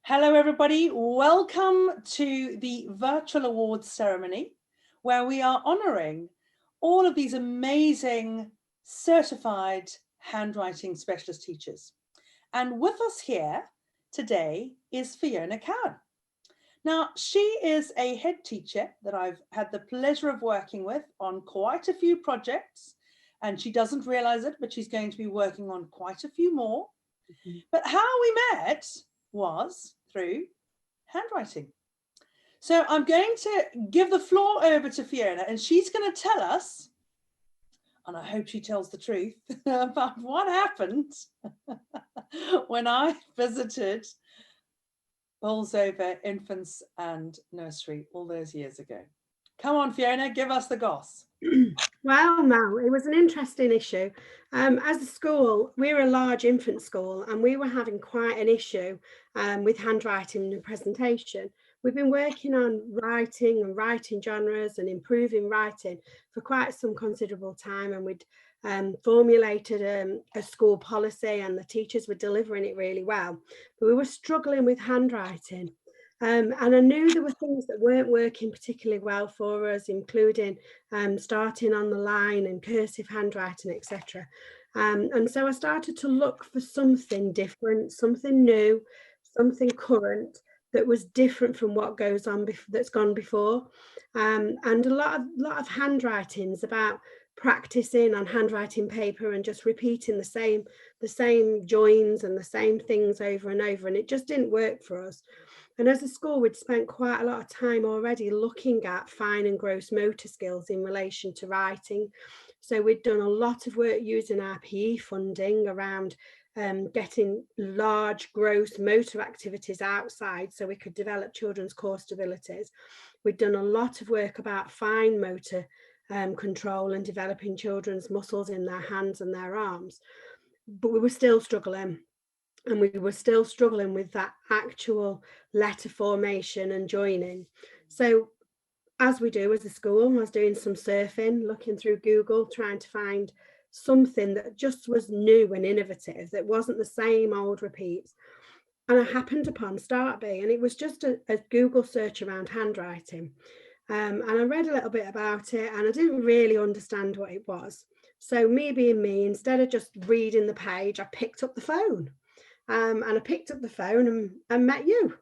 Hello, everybody. Welcome to the virtual awards ceremony, where we are honouring all of these amazing certified handwriting specialist teachers. And with us here today is Fiona Cowan. Now, she is a head teacher that I've had the pleasure of working with on quite a few projects, and she doesn't realise it, but she's going to be working on quite a few more. But how we met was through handwriting. So I'm going to give the floor over to Fiona, and she's going to tell us, and I hope she tells the truth, about what happened when I visited Bolsover Infants and Nursery all those years ago. Come on, Fiona, give us the goss. Well, Mel, it was an interesting issue. As a school, we're a large infant school and we were having quite an issue with handwriting in the presentation. We've been working on writing and writing genres and improving writing for quite some considerable time, and we'd formulated a school policy and the teachers were delivering it really well. But we were struggling with handwriting. And I knew there were things that weren't working particularly well for us, including starting on the line and cursive handwriting, etc. And so I started to look for something different, something new, something current that was different from what goes on that's gone before. And a lot of handwritings about practicing on handwriting paper and just repeating the same joins and the same things over and over, and it just didn't work for us. And as a school, we'd spent quite a lot of time already looking at fine and gross motor skills in relation to writing. So we'd done a lot of work using our PE funding around getting large gross motor activities outside so we could develop children's core stabilities. We'd done a lot of work about fine motor control and developing children's muscles in their hands and their arms. But we were still struggling. And we were still struggling with that actual letter formation and joining. So as we do as a school, I was doing some surfing, looking through Google, trying to find something that just was new and innovative, that wasn't the same old repeats. And I happened upon Startbee, and it was just a Google search around handwriting. And I read a little bit about it, and I didn't really understand what it was. So me being me, instead of just reading the page, I picked up the phone. And I picked up the phone and met you.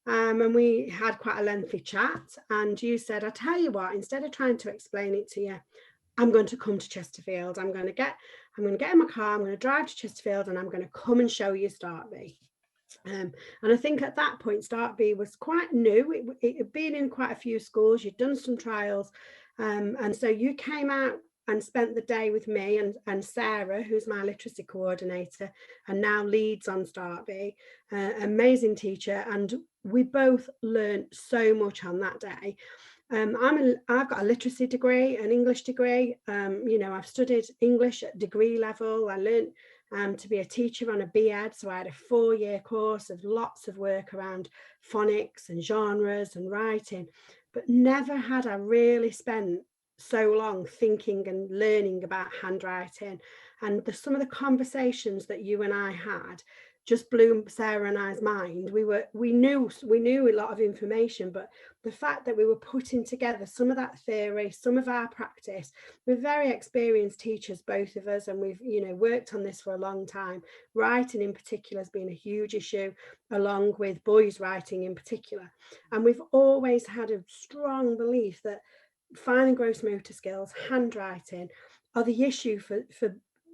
And we had quite a lengthy chat. And you said, I tell you what, instead of trying to explain it to you, I'm going to come to Chesterfield. I'm going to get in my car, I'm going to drive to Chesterfield, and I'm going to come and show you Startbee. And I think at that point, Startbee was quite new. It had been in quite a few schools. You'd done some trials. And so you came out and spent the day with me and Sarah, who's my literacy coordinator and now leads on Startbee, amazing teacher. And we both learned so much on that day. I've got a literacy degree, an English degree. I've studied English at degree level. I learned to be a teacher on a BEd, so I had a 4-year course of lots of work around phonics and genres and writing, but never had I really spent so long thinking and learning about handwriting. And some of the conversations that you and I had just blew Sarah and I's mind. We knew a lot of information, but the fact that we were putting together some of that theory, some of our practice, we're very experienced teachers, both of us, and we've worked on this for a long time. Writing in particular has been a huge issue, along with boys writing in particular. And we've always had a strong belief that fine and gross motor skills, handwriting, are the issue for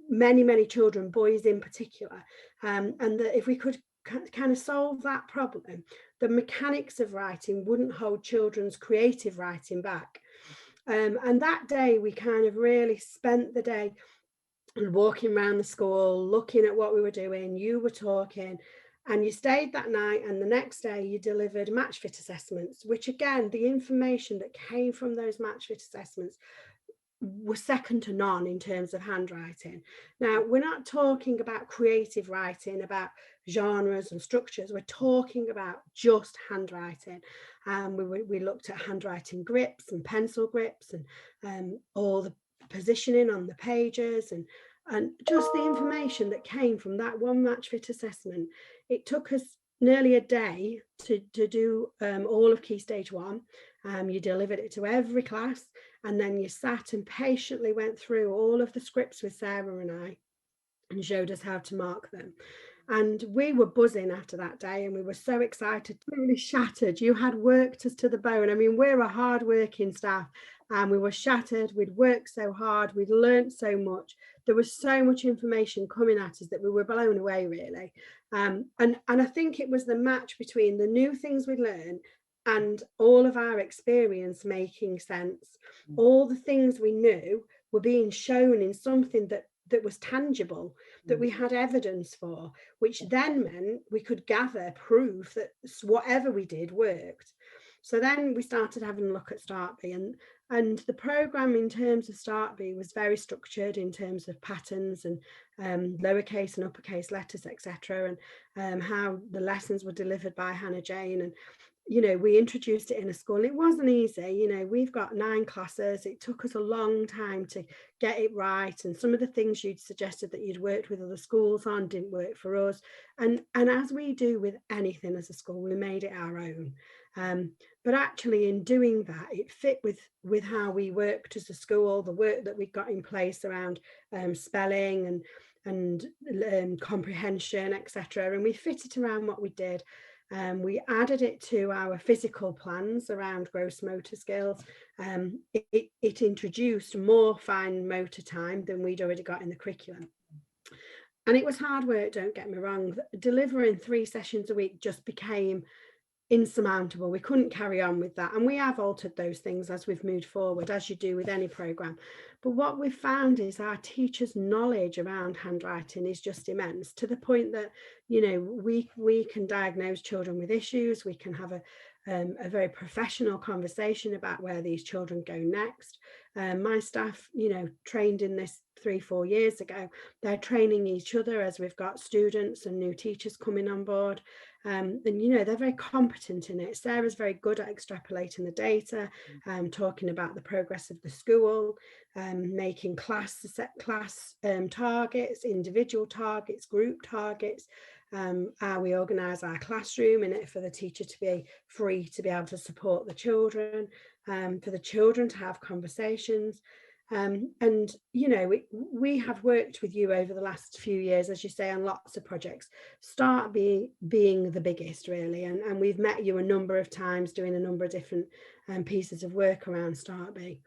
many children, boys in particular, and that if we could kind of solve that problem, the mechanics of writing wouldn't hold children's creative writing back. And that day we kind of really spent the day walking around the school, looking at what we were doing. You were talking, and you stayed that night, and the next day you delivered match fit assessments, which again, the information that came from those match fit assessments was second to none in terms of handwriting. Now, we're not talking about creative writing, about genres and structures. We're talking about just handwriting. We looked at handwriting grips and pencil grips and all the positioning on the pages and just the information that came from that one match fit assessment. It took us nearly a day to do all of Key Stage 1. You delivered it to every class, and then you sat and patiently went through all of the scripts with Sarah and I and showed us how to mark them. And we were buzzing after that day, and we were so excited, totally shattered. You had worked us to the bone. I mean, we're a hard-working staff, and we were shattered. We'd worked so hard, we'd learned so much. There was so much information coming at us that we were blown away, really. And I think it was the match between the new things we learned and all of our experience making sense. All the things we knew were being shown in something that was tangible, that we had evidence for, which then meant we could gather proof that whatever we did worked. So then we started having a look at Startby, and the program in terms of Startby was very structured in terms of patterns and lowercase and uppercase letters, etc., and how the lessons were delivered by Hannah Jane. And you know, we introduced it in a school, and it wasn't easy. You know, we've got 9 classes. It took us a long time to get it right, and some of the things you'd suggested that you'd worked with other schools on didn't work for us. And as we do with anything as a school, we made it our own. But actually, in doing that, it fit with how we worked as a school, the work that we got in place around spelling and comprehension, etc. And we fit it around what we did. We added it to our physical plans around gross motor skills. It introduced more fine motor time than we'd already got in the curriculum. And it was hard work, don't get me wrong. Delivering 3 sessions a week just became insurmountable. We couldn't carry on with that, and we have altered those things as we've moved forward, as you do with any program. But what we've found is our teachers' knowledge around handwriting is just immense, to the point that, you know, we can diagnose children with issues. We can have a very professional conversation about where these children go next. My staff, you know, trained in this 3-4 years ago. They're training each other as we've got students and new teachers coming on board. And you know, they're very competent in it. Sarah's very good at extrapolating the data, talking about the progress of the school, making set class targets, individual targets, group targets, how we organise our classroom in it for the teacher to be free to be able to support the children, for the children to have conversations. And you know, we have worked with you over the last few years, as you say, on lots of projects, Startby being the biggest, really, and we've met you a number of times doing a number of different pieces of work around Startby.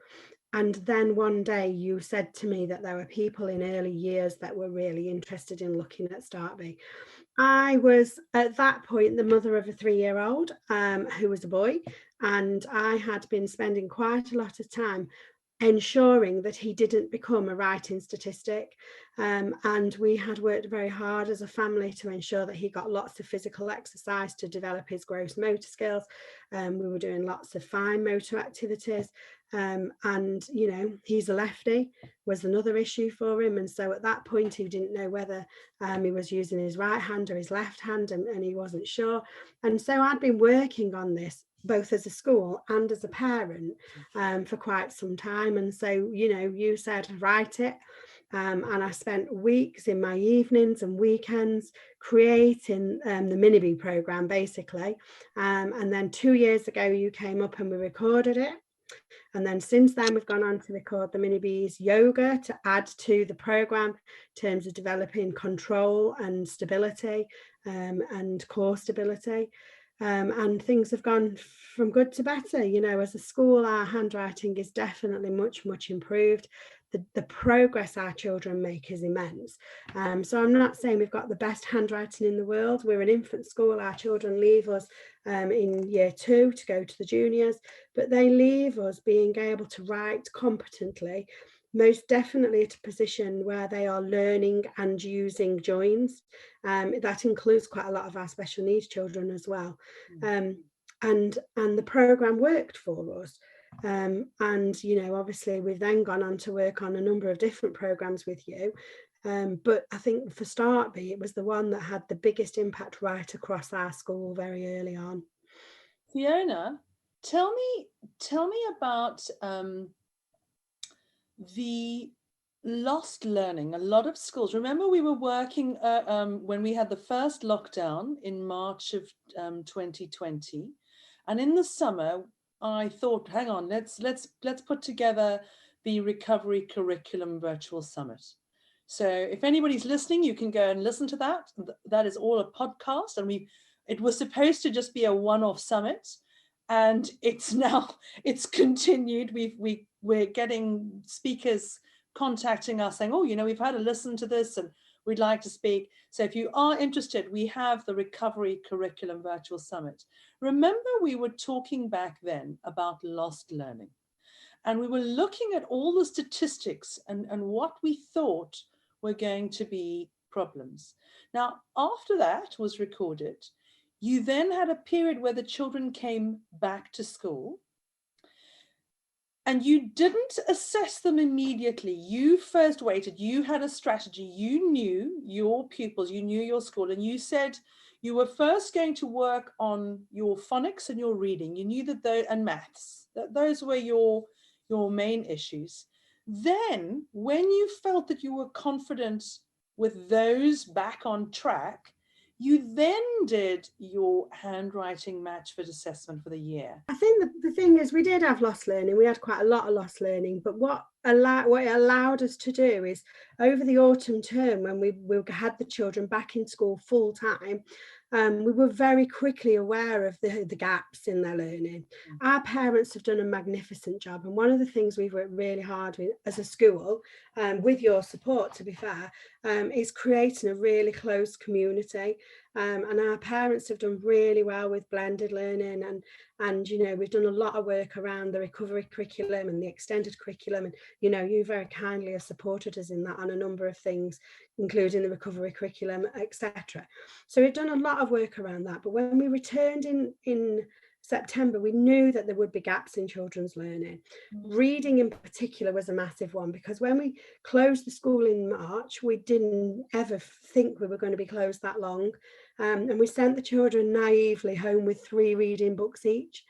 And then one day you said to me that there were people in early years that were really interested in looking at Startby. I was at that point the mother of a 3-year-old who was a boy, and I had been spending quite a lot of time ensuring that he didn't become a writing statistic. And we had worked very hard as a family to ensure that he got lots of physical exercise to develop his gross motor skills. We were doing lots of fine motor activities. And, you know, he's a lefty, was another issue for him. And so at that point, he didn't know whether he was using his right hand or his left hand, and he wasn't sure. And so I'd been working on this both as a school and as a parent for quite some time. And so, you know, you said write it, and I spent weeks in my evenings and weekends creating the Mini-B program, basically. And then 2 years ago you came up and we recorded it. And then since then we've gone on to record the Mini-B's yoga to add to the program in terms of developing control and stability, and core stability. And things have gone from good to better. You know, as a school, our handwriting is definitely much improved. The progress our children make is immense. So I'm not saying we've got the best handwriting in the world. We're an infant school. Our children leave us in year 2 to go to the juniors, but they leave us being able to write competently, most definitely at a position where they are learning and using joins. That includes quite a lot of our special needs children as well. And the program worked for us. And, you know, obviously we've then gone on to work on a number of different programs with you. But I think for Startby, it was the one that had the biggest impact right across our school very early on. Fiona, tell me about the lost learning. A lot of schools, remember we were working when we had the first lockdown in March of 2020, and in the summer I thought, hang on, let's put together the Recovery Curriculum Virtual Summit. So if anybody's listening, you can go and listen to that. That is all a podcast, and it was supposed to just be a one-off summit, and it's now it's continued. We're getting speakers contacting us saying, oh, we've had a listen to this and we'd like to speak. So if you are interested, we have the Recovery Curriculum Virtual Summit. Remember, we were talking back then about lost learning, and we were looking at all the statistics and what we thought were going to be problems. Now, after that was recorded, you then had a period where the children came back to school, and you didn't assess them immediately. You first waited, you had a strategy, you knew your pupils, you knew your school, and you said you were first going to work on your phonics and your reading. You knew that and maths, that those were your main issues. Then when you felt that you were confident with those back on track, you then did your handwriting match fit assessment for the year. I think the thing is, we did have lost learning. We had quite a lot of lost learning, but what it allowed us to do is, over the autumn term, when we had the children back in school full time, we were very quickly aware of the gaps in their learning. Our parents have done a magnificent job, and one of the things we've worked really hard with as a school, with your support, to be fair, is creating a really close community. And our parents have done really well with blended learning, and we've done a lot of work around the recovery curriculum and the extended curriculum, and you very kindly have supported us in that on a number of things, including the recovery curriculum, etc. So we've done a lot of work around that. But when we returned in September, we knew that there would be gaps in children's learning. Reading in particular was a massive one, because when we closed the school in March, we didn't ever think we were going to be closed that long. And we sent the children naively home with 3 reading books each.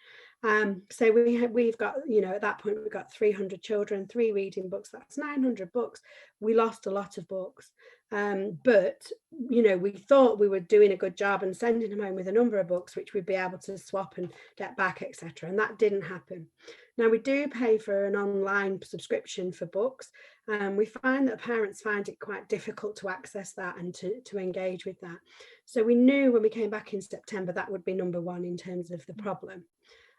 So we've got, at that point, we've got 300 children, 3 reading books, that's 900 books. We lost a lot of books. But, we thought we were doing a good job and sending them home with a number of books, which we'd be able to swap and get back, etc. And that didn't happen. Now, we do pay for an online subscription for books. We find that parents find it quite difficult to access that and to engage with that. So we knew when we came back in September that would be number one in terms of the problem.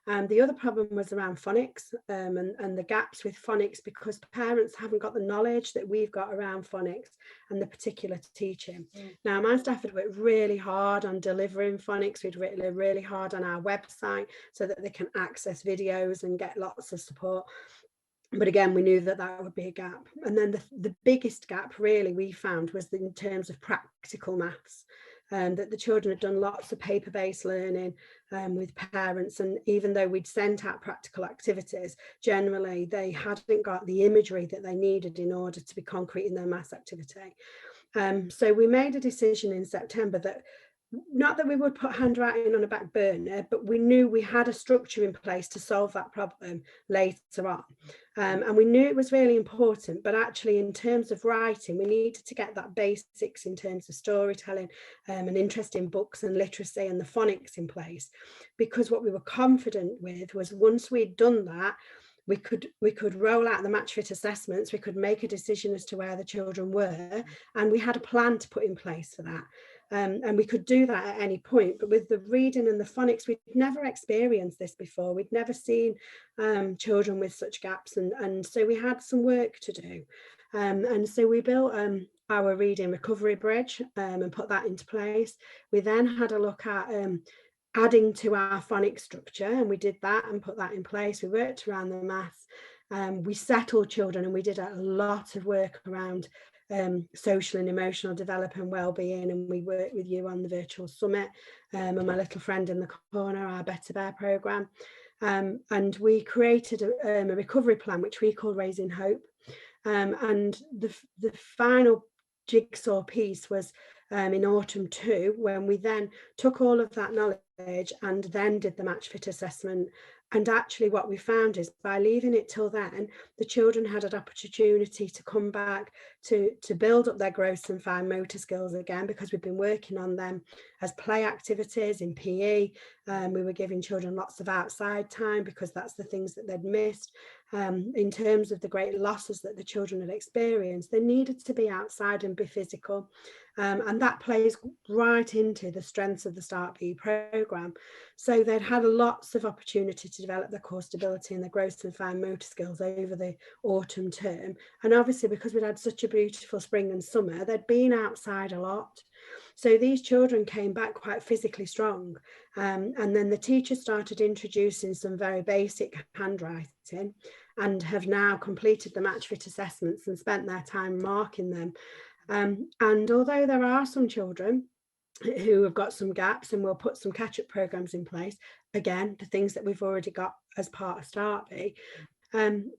The other problem was around phonics, and the gaps with phonics, because parents haven't got the knowledge that we've got around phonics and the particular teaching. Now, my staff had worked really hard on delivering phonics. We'd written really hard on our website so that they can access videos and get lots of support. But again, we knew that would be a gap. And then the biggest gap really we found was in terms of practical maths. That the children had done lots of paper-based learning with parents, and even though we'd sent out practical activities, generally they hadn't got the imagery that they needed in order to be concrete in their maths activity. So we made a decision in September that, not that we would put handwriting on a back burner, but we knew we had a structure in place to solve that problem later on. And we knew it was really important, but actually in terms of writing, we needed to get that basics in terms of storytelling and interest in books and literacy and the phonics in place. Because what we were confident with was, once we'd done that, we could roll out the match fit assessments, we could make a decision as to where the children were, and we had a plan to put in place for that. And we could do that at any point. But with the reading and the phonics, we'd never experienced this before. We'd never seen children with such gaps. And so we had some work to do. And so we built our reading recovery bridge and put that into place. We then had a look at adding to our phonics structure, and we did that and put that in place. We worked around the maths. We settled children, and we did a lot of work around social and emotional development and well-being, and we worked with you on the virtual summit, and my little friend in the corner, our Better Bear programme, and we created a recovery plan which we call Raising Hope, and the final jigsaw piece was in autumn 2, when we then took all of that knowledge and then did the match fit assessment. And actually what we found is by leaving it till then, the children had an opportunity to come back to build up their gross and fine motor skills again, because we've been working on them as play activities in PE. We were giving children lots of outside time because that's the things that they'd missed. In terms of the great losses that the children had experienced, they needed to be outside and be physical. And that plays right into the strengths of the Start B programme. So they'd had lots of opportunity to develop their core stability and their gross and fine motor skills over the autumn term. And obviously, because we'd had such a beautiful spring and summer, they'd been outside a lot. So these children came back quite physically strong. And then the teachers started introducing some very basic handwriting and have now completed the match fit assessments and spent their time marking them. And although there are some children who have got some gaps, and we'll put some catch-up programs in place, again, the things that we've already got as part of Startby,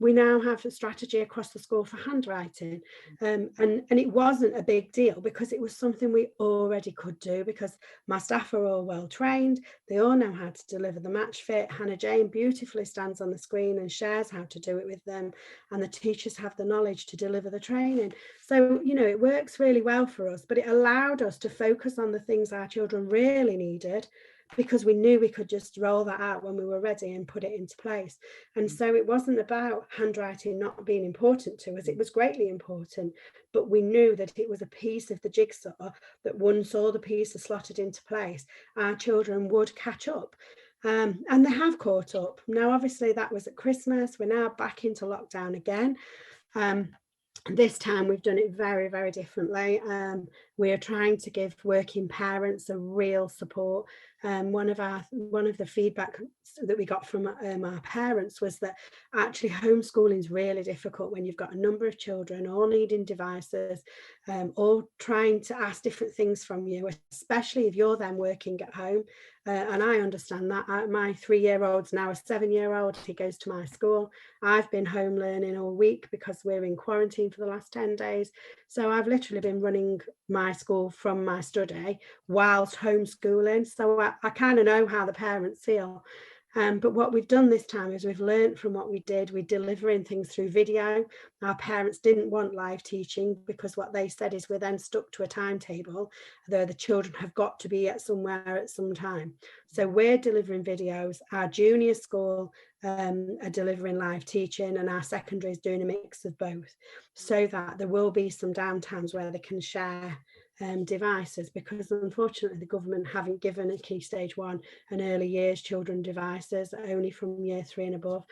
we now have a strategy across the school for handwriting, and it wasn't a big deal because it was something we already could do, because my staff are all well trained, they all know how to deliver the match fit. Hannah Jane beautifully stands on the screen and shares how to do it with them, and the teachers have the knowledge to deliver the training. So, you know, it works really well for us, but it allowed us to focus on the things our children really needed, because we knew we could just roll that out when we were ready and put it into place. And so it wasn't about handwriting not being important to us, it was greatly important, but we knew that it was a piece of the jigsaw that once all the pieces slotted into place, our children would catch up. And they have caught up. Now, obviously that was at Christmas, we're now back into lockdown again. This time we've done it very, very differently. We are trying to give working parents a real support. One of the feedback that we got from our parents was that actually homeschooling is really difficult when you've got a number of children all needing devices, all trying to ask different things from you, especially if you're then working at home. And I understand that. My 3-year-old's now a 7-year-old. He goes to my school. I've been home learning all week because we're in quarantine for the last 10 days. So I've literally been running my school from my study whilst homeschooling. So I kind of know how the parents feel. But what we've done this time is we've learned from what we did. We're delivering things through video. Our parents didn't want live teaching because what they said is we're then stuck to a timetable, though the children have got to be at somewhere at some time. So we're delivering videos. Our junior school are delivering live teaching, and our secondary is doing a mix of both, so that there will be some downtimes where they can share devices, because unfortunately the government haven't given a Key Stage 1 and early years children devices, only from year 3 and above.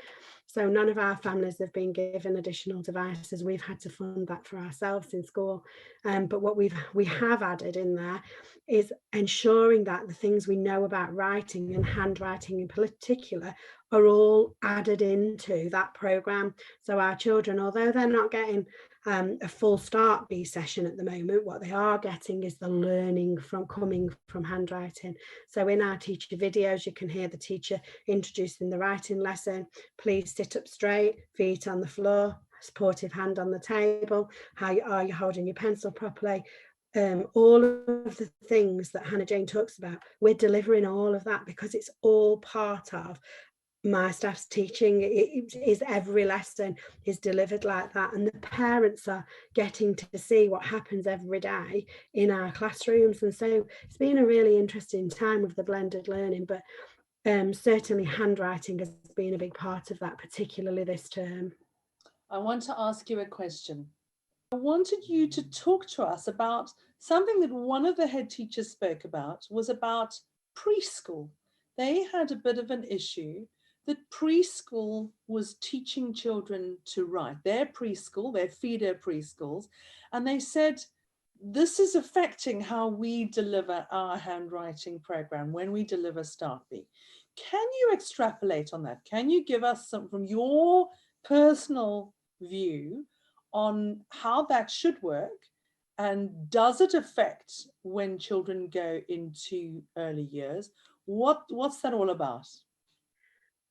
So none of our families have been given additional devices. We've had to fund that for ourselves in school. But what we have added in there is ensuring that the things we know about writing and handwriting in particular are all added into that programme. So our children, although they're not getting a full Start B session at the moment, what they are getting is the learning from coming from handwriting. So in our teacher videos, you can hear the teacher introducing the writing lesson. Please sit up straight, feet on the floor, supportive hand on the table. How are you holding your pencil properly? All of the things that Hannah Jane talks about, we're delivering all of that because it's all part of my staff's teaching. It is, every lesson is delivered like that, and the parents are getting to see what happens every day in our classrooms. And so it's been a really interesting time with the blended learning, but certainly handwriting has been a big part of that, particularly this term. I want to ask you a question. I wanted you to talk to us about something that one of the head teachers spoke about, was about preschool. They had a bit of an issue that preschool was teaching children to write. Their preschool, their feeder preschools, and they said, this is affecting how we deliver our handwriting program when we deliver Startby. Can you extrapolate on that? Can you give us some from your personal view on how that should work, and does it affect when children go into early years? What's that all about?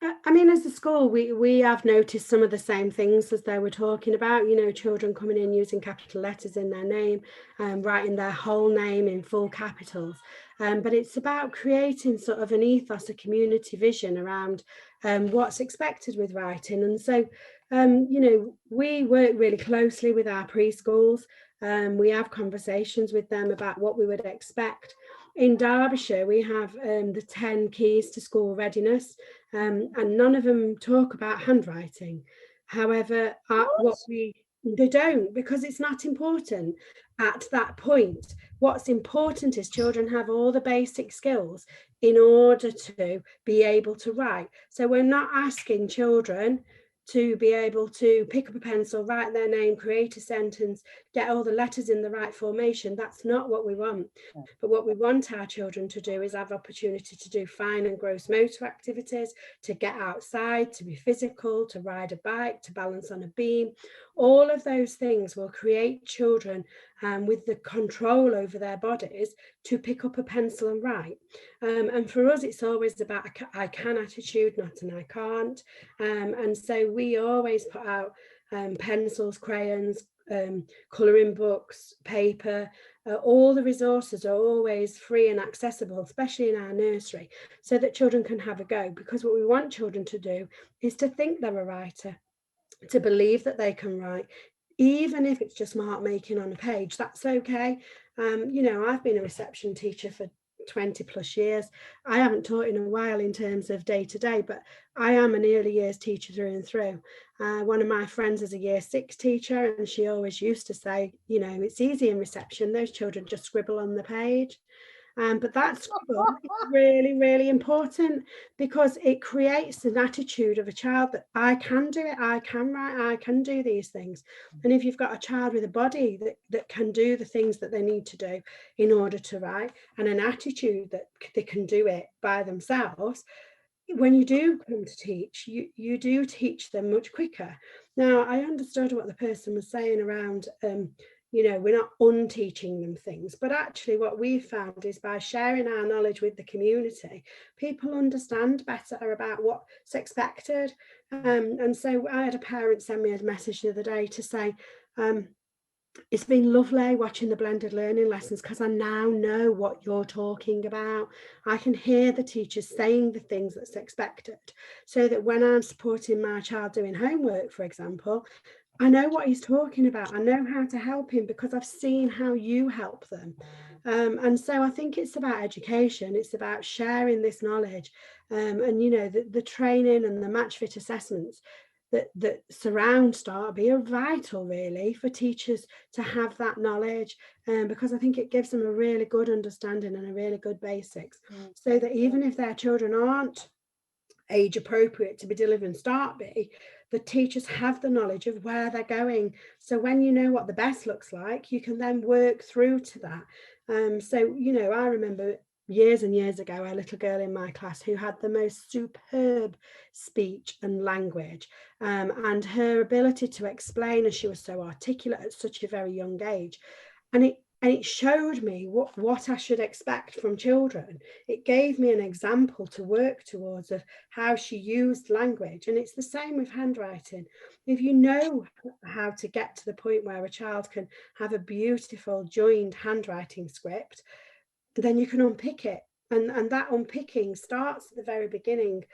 I mean, as a school, we have noticed some of the same things as they were talking about, you know, children coming in using capital letters in their name, writing their whole name in full capitals. But it's about creating sort of an ethos, a community vision around what's expected with writing. And so, you know, we work really closely with our preschools. We have conversations with them about what we would expect. In Derbyshire, we have the 10 keys to school readiness. And none of them talk about handwriting. However, what they don't, because it's not important at that point. What's important is children have all the basic skills in order to be able to write. So we're not asking children to be able to pick up a pencil, write their name, create a sentence, get all the letters in the right formation. That's not what we want. But what we want our children to do is have opportunity to do fine and gross motor activities, to get outside, to be physical, to ride a bike, to balance on a beam. All of those things will create children with the control over their bodies to pick up a pencil and write. And for us, it's always about I can attitude, not an I can't. And so we always put out pencils, crayons, colouring books, paper. All the resources are always free and accessible, especially in our nursery, so that children can have a go. Because what we want children to do is to think they're a writer, to believe that they can write, even if it's just mark making on a page. That's okay. You know, I've been a reception teacher for 20 plus years. I haven't taught in a while in terms of day to day, but I am an early years teacher through and through. One of my friends is a year 6 teacher, and she always used to say, you know, it's easy in reception, those children just scribble on the page. But that scribble is really, really important, because it creates an attitude of a child that I can do it, I can write, I can do these things. And if you've got a child with a body that can do the things that they need to do in order to write, and an attitude that they can do it by themselves, when you do come to teach, you do teach them much quicker. Now, I understood what the person was saying around, you know, we're not unteaching them things, but actually what we've found is by sharing our knowledge with the community, people understand better about what's expected. And so I had a parent send me a message the other day to say, it's been lovely watching the blended learning lessons, because I now know what you're talking about. I can hear the teachers saying the things that's expected, so that when I'm supporting my child doing homework, for example, I know what he's talking about. I know how to help him because I've seen how you help them. And so I think it's about education. It's about sharing this knowledge. And, you know, the training and the match fit assessments that surround Startby are vital, really, for teachers to have that knowledge, because I think it gives them a really good understanding and a really good basics, so that even if their children aren't age appropriate to be delivering Startby, the teachers have the knowledge of where they're going. So when you know what the best looks like, you can then work through to that. So, you know, I remember years and years ago, a little girl in my class who had the most superb speech and language, and her ability to explain, as she was so articulate at such a very young age. And it showed me what I should expect from children. It gave me an example to work towards of how she used language. And it's the same with handwriting. If you know how to get to the point where a child can have a beautiful joined handwriting script, then you can unpick it. And that unpicking starts at the very beginning,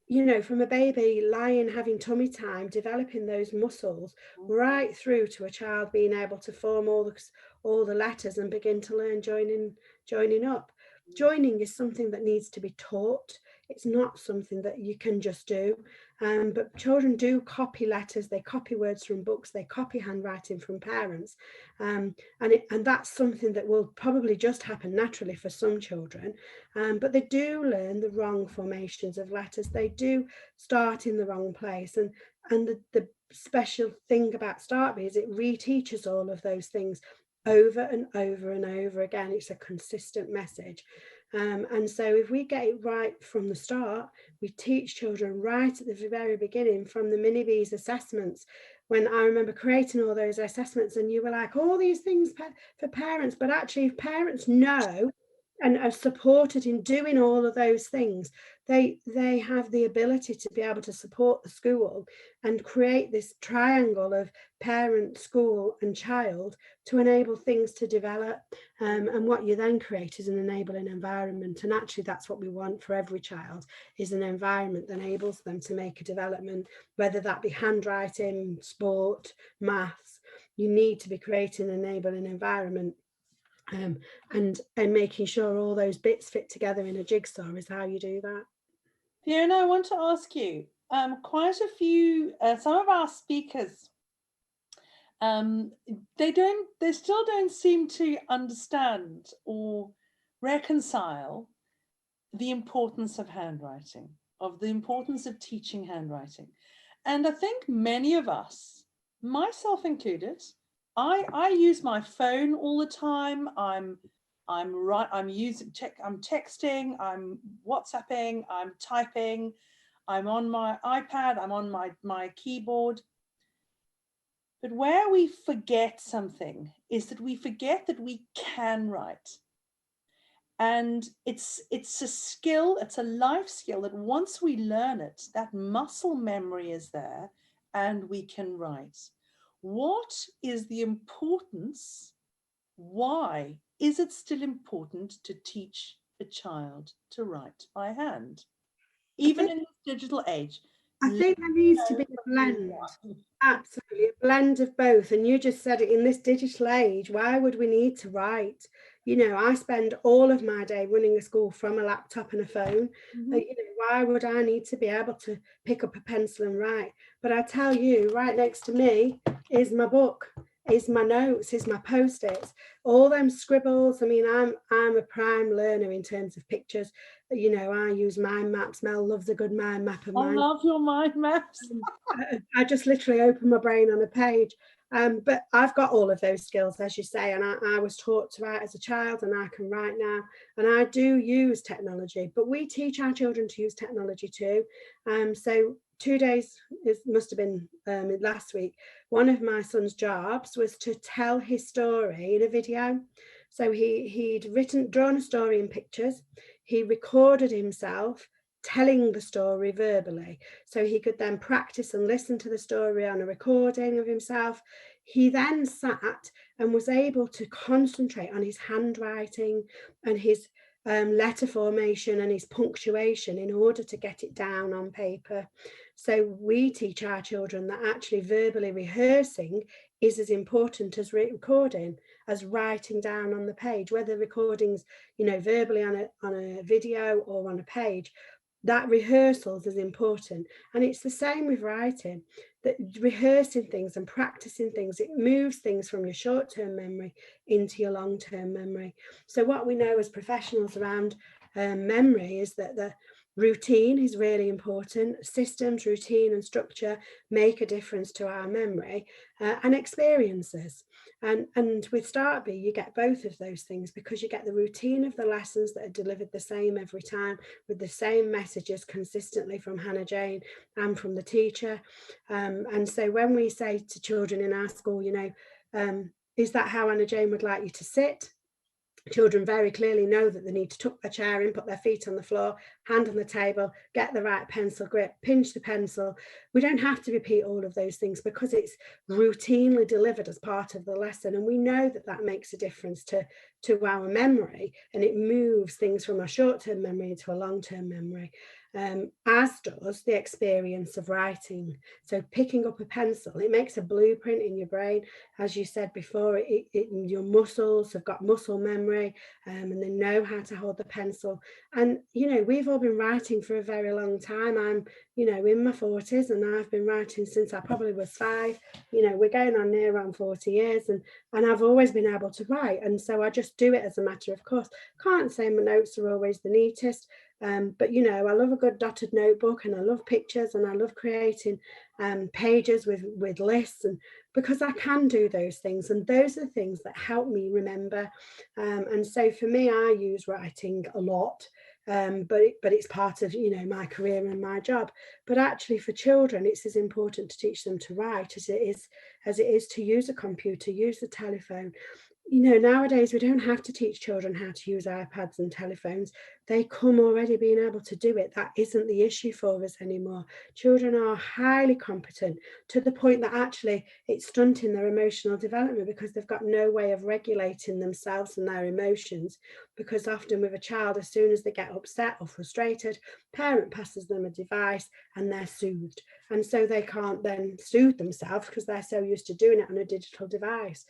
you know, from a baby lying, having tummy time, developing those muscles, right through to a child being able to form all the letters and begin to learn joining up. Joining is something that needs to be taught. It's not something that you can just do. But children do copy letters, they copy words from books, they copy handwriting from parents. And that's something that will probably just happen naturally for some children. But they do learn the wrong formations of letters. They do start in the wrong place. And the special thing about Startby is it reteaches all of those things over and over and over again. It's a consistent message. And so if we get it right from the start, we teach children right at the very beginning, from the mini bees assessments. When I remember creating all those assessments, and you were like, all these things for parents, but actually if parents know and are supported in doing all of those things, they have the ability to be able to support the school and create this triangle of parent, school and child to enable things to develop. And what you then create is an enabling environment, and actually that's what we want for every child, is an environment that enables them to make a development, whether that be handwriting, sport, maths. You need to be creating an enabling environment. And making sure all those bits fit together in a jigsaw is how you do that. Fiona, I want to ask you, quite a few, some of our speakers, they still don't seem to understand or reconcile the importance of handwriting, of the importance of teaching handwriting. And I think many of us, myself included, I use my phone all the time. I'm texting, I'm WhatsApping, I'm typing, I'm on my iPad, I'm on my keyboard. But where we forget something is that we forget that we can write. And it's a skill, it's a life skill that once we learn it, that muscle memory is there and we can write. What is the importance? Why is it still important to teach a child to write by hand, even in this digital age? I think there needs to be a blend. Absolutely, a blend of both. And you just said it, in this digital age, why would we need to write? You know, I spend all of my day running a school from a laptop and a phone. Mm-hmm. You know, why would I need to be able to pick up a pencil and write? But I tell you, right next to me is my book, is my notes, is my post-its, all them scribbles. I mean, I'm a prime learner in terms of pictures. You know, I use mind maps. Mel loves a good mind map of I mine. love your mind maps. I just literally open my brain on a page. But I've got all of those skills, as you say, and I was taught to write as a child, and I can write now. And I do use technology, but we teach our children to use technology too. So 2 days, it must have been last week, one of my son's jobs was to tell his story in a video. So he'd drawn a story in pictures. He recorded himself telling the story verbally, so he could then practice and listen to the story on a recording of himself. He then sat and was able to concentrate on his handwriting and his letter formation and his punctuation in order to get it down on paper. So we teach our children that actually verbally rehearsing is as important as recording, as writing down on the page, whether recordings, you know, verbally on a video or on a page. That rehearsals is important. And it's the same with writing, that rehearsing things and practicing things, it moves things from your short-term memory into your long-term memory. So what we know as professionals around memory is that the routine is really important. Systems, routine and structure make a difference to our memory, and experiences. And with Startby, you get both of those things, because you get the routine of the lessons that are delivered the same every time, with the same messages consistently from Hannah Jane and from the teacher. And so when we say to children in our school, you know, is that how Hannah Jane would like you to sit? Children very clearly know that they need to tuck their chair in, put their feet on the floor, hand on the table, get the right pencil grip, pinch the pencil. We don't have to repeat all of those things because it's routinely delivered as part of the lesson. And we know that that makes a difference to our memory, and it moves things from a short-term memory into a long-term memory. As does the experience of writing. So picking up a pencil, it makes a blueprint in your brain. As you said before, your muscles have got muscle memory, and they know how to hold the pencil. And, you know, we've all been writing for a very long time. I'm, you know, in my 40s, and I've been writing since I probably was 5. You know, we're going on near around 40 years, and I've always been able to write. And so I just do it as a matter of course. Can't say my notes are always the neatest, but, you know, I love a good dotted notebook, and I love pictures, and I love creating pages with lists, and because I can do those things, and those are things that help me remember. And so for me, I use writing a lot, but it's part of, you know, my career and my job. But actually for children, it's as important to teach them to write as it is to use a computer, use the telephone. you know, nowadays we don't have to teach children how to use iPads and telephones. They come already being able to do it. That isn't the issue for us anymore. Children are highly competent to the point that actually it's stunting their emotional development because they've got no way of regulating themselves and their emotions. Because often with a child, as soon as they get upset or frustrated, parent passes them a device and they're soothed. And so they can't then soothe themselves because they're so used to doing it on a digital device.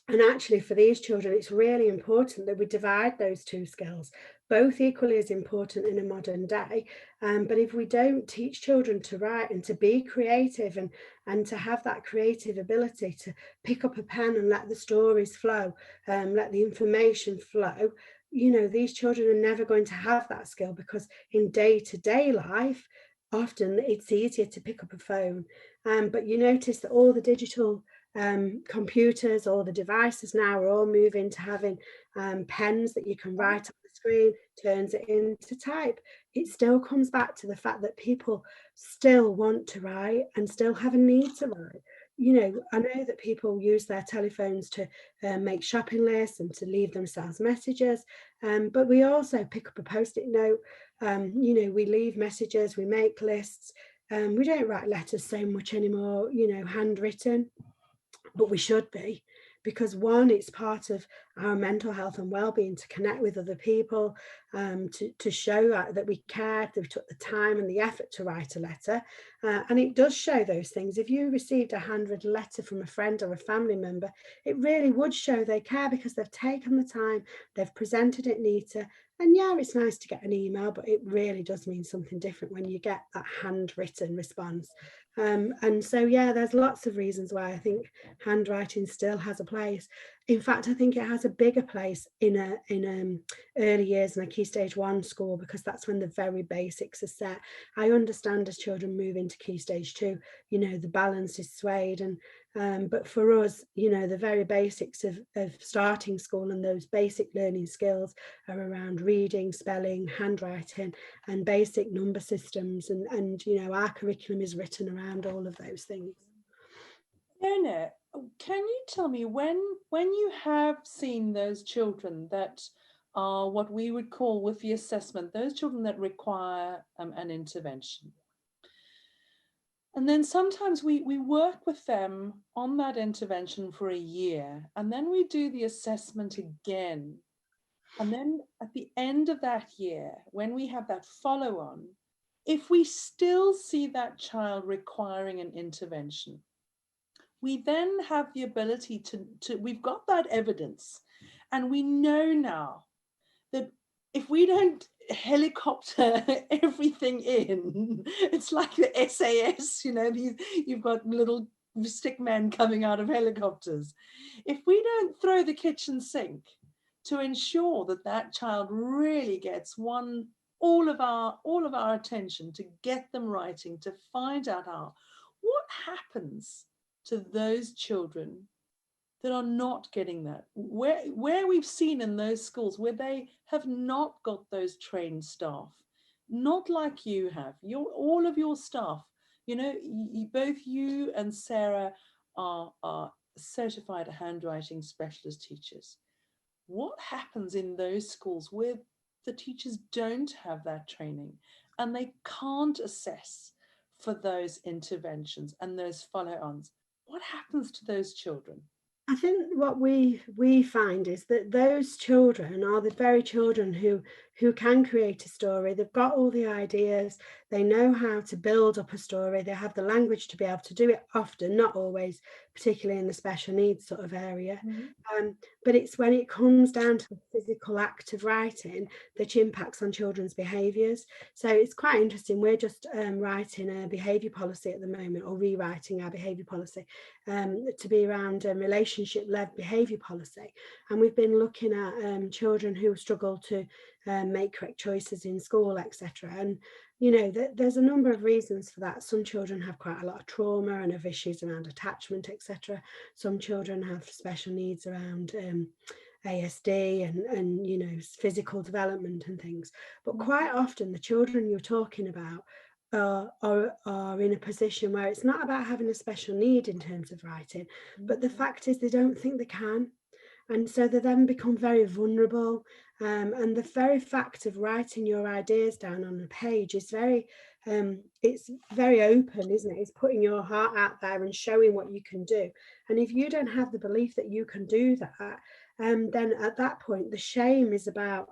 And actually, for these children, it's really important that we divide those two skills, both equally as important in a modern day. But if we don't teach children to write and to be creative and to have that creative ability to pick up a pen and let the stories flow, let the information flow, you know, these children are never going to have that skill because in day-to-day life, often it's easier to pick up a phone. But you notice that all the digital computers or the devices now are all moving to having pens that you can write on the screen, turns it into type. It still comes back to the fact that people still want to write and still have a need to write. You know, I know that people use their telephones to make shopping lists and to leave themselves messages, but we also pick up a post-it note. You know, we leave messages, we make lists. We don't write letters so much anymore, you know, handwritten, but we should be, because one, it's part of our mental health and well-being to connect with other people, to show that we care, that we took the time and the effort to write a letter, and it does show those things. If you received a handwritten letter from a friend or a family member, it really would show they care because they've taken the time, they've presented it neater. And yeah, it's nice to get an email, but it really does mean something different when you get that handwritten response. And so, yeah, there's lots of reasons why I think handwriting still has a place. In fact, I think it has a bigger place in early years in a Key Stage 1 school, because that's when the very basics are set. I understand as children move into Key Stage 2, you know, the balance is swayed. But for us, you know, the very basics of starting school and those basic learning skills are around reading, spelling, handwriting, and basic number systems. And you know, our curriculum is written around all of those things. Fiona, can you tell me when you have seen those children that are what we would call with the assessment, those children that require an intervention? And then sometimes we work with them on that intervention for a year, and then we do the assessment again. And then at the end of that year, when we have that follow on, if we still see that child requiring an intervention, we then have the ability we've got that evidence, and we know now that if we don't helicopter everything in, it's like the SAS, you know, you've got little stick men coming out of helicopters. If we don't throw the kitchen sink to ensure that that child really gets all of our attention, to get them writing, to find out how, what happens to those children that are not getting that, where we've seen in those schools where they have not got those trained staff, not like you have, all of your staff, you know, both you and Sarah are certified handwriting specialist teachers. What happens in those schools where the teachers don't have that training and they can't assess for those interventions and those follow-ons? What happens to those children? I think what we find is that those children are the very children who can create a story. They've got all the ideas, they know how to build up a story, they have the language to be able to do it, often, not always, particularly in the special needs sort of area. But it's when it comes down to the physical act of writing that impacts on children's behaviours. So it's quite interesting. We're just writing a behaviour policy at the moment, or rewriting our behaviour policy, to be around relationship-led behaviour policy. And we've been looking at children who struggle to make correct choices in school, etc. And you know, there's a number of reasons for that. Some children have quite a lot of trauma and have issues around attachment, etc. Some children have special needs around ASD and you know, physical development and things. But quite often the children you're talking about are in a position where it's not about having a special need in terms of writing, but the fact is they don't think they can. And so they then become very vulnerable. And the very fact of writing your ideas down on a page is it's very open, isn't it? It's putting your heart out there and showing what you can do. And if you don't have the belief that you can do that, then at that point, the shame is about,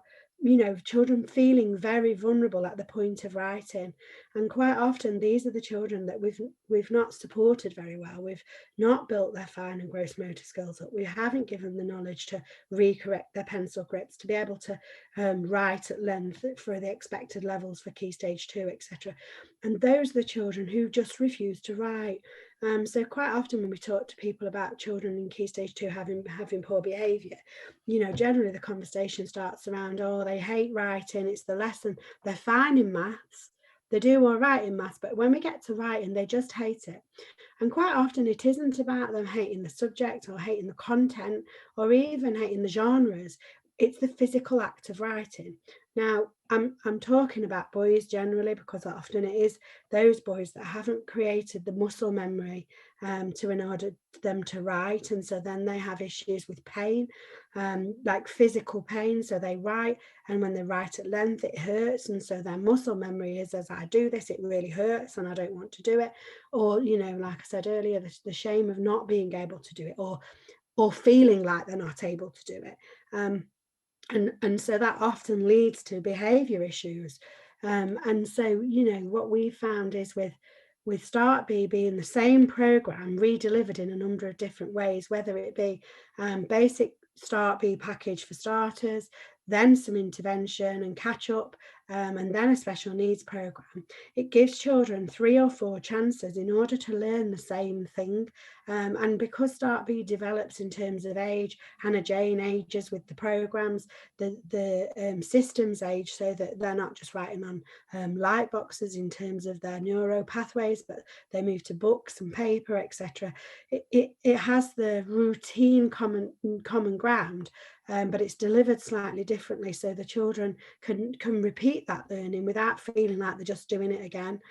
children feeling very vulnerable at the point of writing. And quite often, these are the children that we've not supported very well. We've not built their fine and gross motor skills up. We haven't given them the knowledge to recorrect their pencil grips, to be able to write at length for the expected levels for Key Stage 2, etc. And those are the children who just refuse to write. So quite often when we talk to people about children in Key Stage 2 having poor behaviour, generally the conversation starts around, oh, they hate writing, it's the lesson, they're fine in maths, they do all right in maths, but when we get to writing, they just hate it. And quite often it isn't about them hating the subject or hating the content or even hating the genres. It's the physical act of writing. Now, I'm talking about boys generally, because often it is those boys that haven't created the muscle memory in order for them to write. And so then they have issues with pain, like physical pain. So they write, and when they write at length, it hurts. And so their muscle memory is, as I do this, it really hurts and I don't want to do it. Or, like I said earlier, the shame of not being able to do it, or feeling like they're not able to do it. And so that often leads to behaviour issues. And so, what we found is with Start B being the same programme redelivered in a number of different ways, whether it be basic Start B package for starters, then some intervention and catch up, and then a special needs programme. It gives children 3 or 4 chances in order to learn the same thing. And because Start B develops in terms of age, Hannah Jane ages with the programmes, the systems age, so that they're not just writing on light boxes in terms of their neuro pathways, but they move to books and paper, etc. It has the routine common ground, but it's delivered slightly differently, so the children can repeat that learning without feeling like they're just doing it again.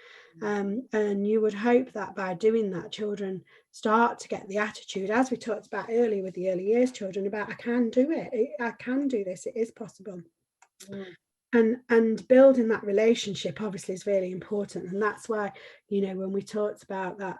And you would hope that by doing that, children start to get the attitude, as we talked about earlier with the early years children, about I can do it, I can do this, it is possible. And building that relationship obviously is really important. And that's why, when we talked about that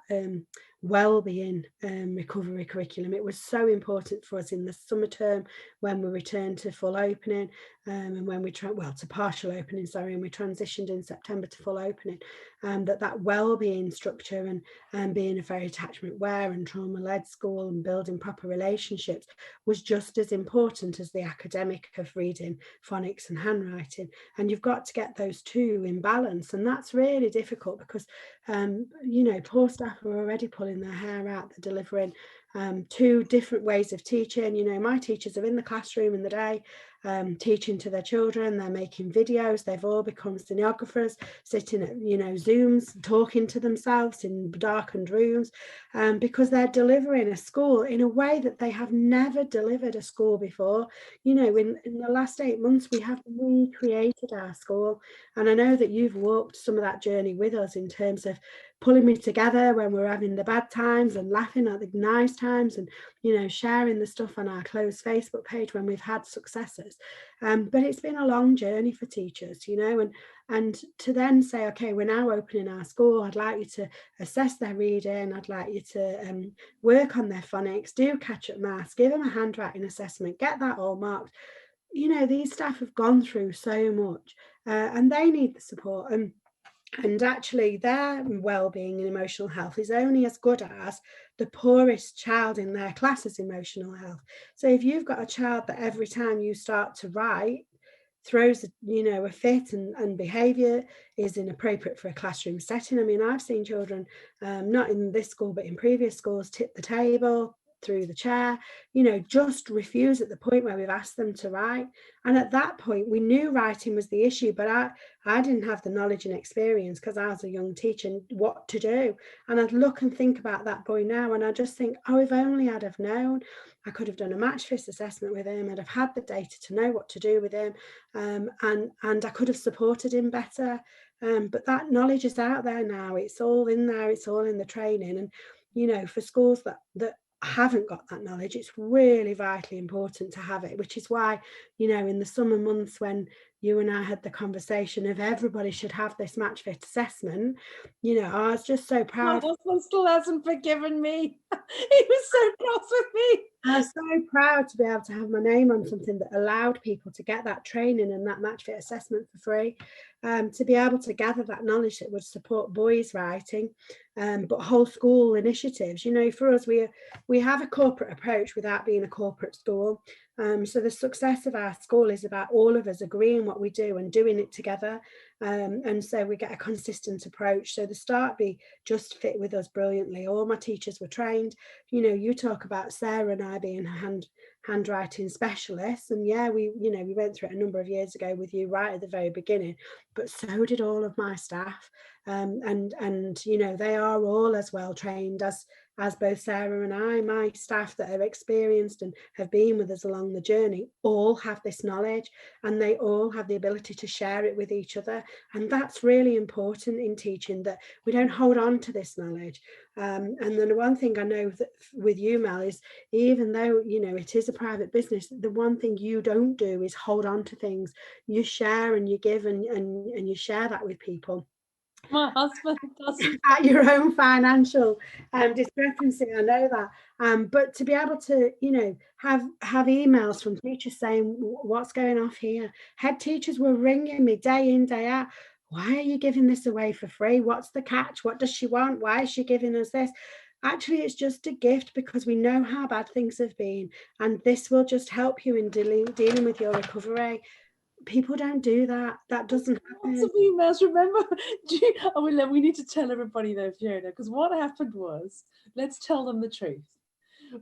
well-being recovery curriculum, it was so important for us in the summer term when we returned to full opening, and when we to partial opening, and we transitioned in September to full opening, that well-being structure and being a very attachment-aware and trauma-led school and building proper relationships was just as important as the academic of reading, phonics and handwriting. And you've got to get those two in balance, and that's really difficult because poor staff are already pulling their hair out. They're delivering 2 different ways of teaching. My teachers are in the classroom in the day teaching to their children. They're making videos. They've all become stenographers, sitting at Zooms, talking to themselves in darkened rooms, because they're delivering a school in a way that they have never delivered a school before. In the last 8 months, we have recreated our school, and I know that you've walked some of that journey with us in terms of pulling me together when we're having the bad times and laughing at the nice times, and sharing the stuff on our closed Facebook page when we've had successes. But it's been a long journey for teachers, and to then say, okay, we're now opening our school, I'd like you to assess their reading, I'd like you to work on their phonics, do catch-up maths, give them a handwriting assessment, get that all marked. These staff have gone through so much, and they need the support. And actually, their well-being and emotional health is only as good as the poorest child in their class's emotional health. So if you've got a child that every time you start to write throws a fit and behaviour is inappropriate for a classroom setting. I mean, I've seen children, not in this school but in previous schools, tip the table, through the chair, just refuse at the point where we've asked them to write. And at that point we knew writing was the issue, but I didn't have the knowledge and experience, because I was a young teacher, what to do. And I'd look and think about that boy now, and I just think, oh, if only I'd have known, I could have done a match fit assessment with him, I'd have had the data to know what to do with him, and I could have supported him better. But that knowledge is out there now, it's all in there, it's all in the training. And for schools that haven't got that knowledge, it's really vitally important to have it, which is why, you know, in the summer months when you and I had the conversation of everybody should have this match fit assessment, you know, I was just so My proud. husband still hasn't forgiven me. He was so cross with me. I was so proud to be able to have my name on something that allowed people to get that training and that match fit assessment for free, to be able to gather that knowledge that would support boys writing, but whole school initiatives. You know, for us, we have a corporate approach without being a corporate school. So the success of our school is about all of us agreeing what we do and doing it together. And so we get a consistent approach. So the start be just fit with us brilliantly. All my teachers were trained. You know, you talk about Sarah and I being handwriting specialists, and yeah, we went through it a number of years ago with you right at the very beginning, but so did all of my staff, and you know, they are all as well trained as both Sarah and I. My staff that are experienced and have been with us along the journey all have this knowledge, and they all have the ability to share it with each other, and that's really important in teaching, that we don't hold on to this knowledge. And then the one thing I know that with you, Mel, is even though, you know, it is a private business, the one thing you don't do is hold on to things. You share and you give, and you share that with people. My husband doesn't. At your own financial discrepancy, I know that. But to be able to, you know, have emails from teachers saying what's going off here. Head teachers were ringing me day in, day out. Why are you giving this away for free? What's the catch? What does she want? Why is she giving us this? Actually, it's just a gift because we know how bad things have been, and this will just help you in dealing with your recovery. People don't do that. That doesn't Lots happen. of emails. Remember? We need to tell everybody though, Fiona, because what happened was, let's tell them the truth.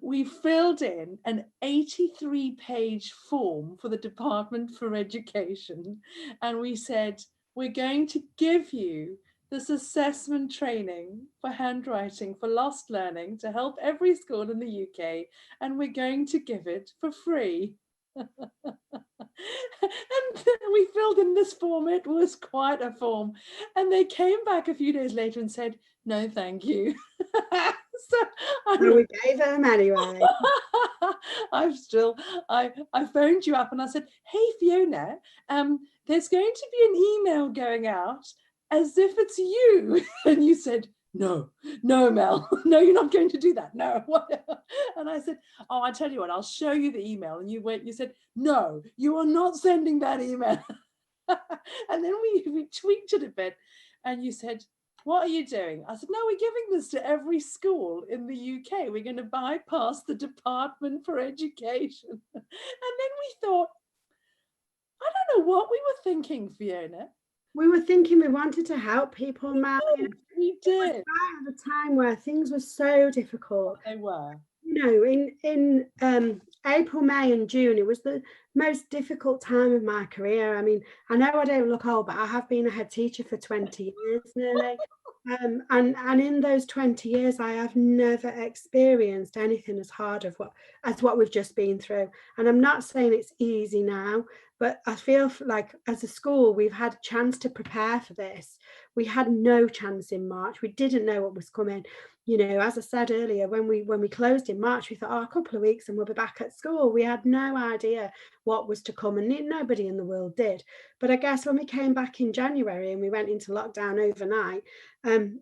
We filled in an 83-page form for the Department for Education, and we said, we're going to give you this assessment training for handwriting for lost learning to help every school in the UK, and we're going to give it for free. And we filled in this form. It was quite a form. And they came back a few days later and said, no, thank you. So We gave them anyway. I phoned you up and I said, hey, Fiona, there's going to be an email going out as if it's you. And you said, no, Mel, no, you're not going to do that. No. And I said, oh, I tell you what, I'll show you the email. And you said, no, you are not sending that email. And then we tweaked it a bit. And you said, what are you doing? I said, no, we're giving this to every school in the UK. We're going to bypass the Department for Education. And then we thought, I don't know what we were thinking, Fiona. We were thinking we wanted to help people, Mal. We did. It was right at a time where things were so difficult. They were. You know, in April, May, and June, it was the most difficult time of my career. I mean, I know I don't look old, but I have been a head teacher for 20 years nearly. And in those 20 years, I have never experienced anything as hard as what we've just been through. And I'm not saying it's easy now, but I feel like as a school, we've had a chance to prepare for this. We had no chance in March. We didn't know what was coming. You know, as I said earlier, when we closed in March, we thought, oh, a couple of weeks and we'll be back at school. We had no idea what was to come, and nobody in the world did. But I guess when we came back in January and we went into lockdown overnight,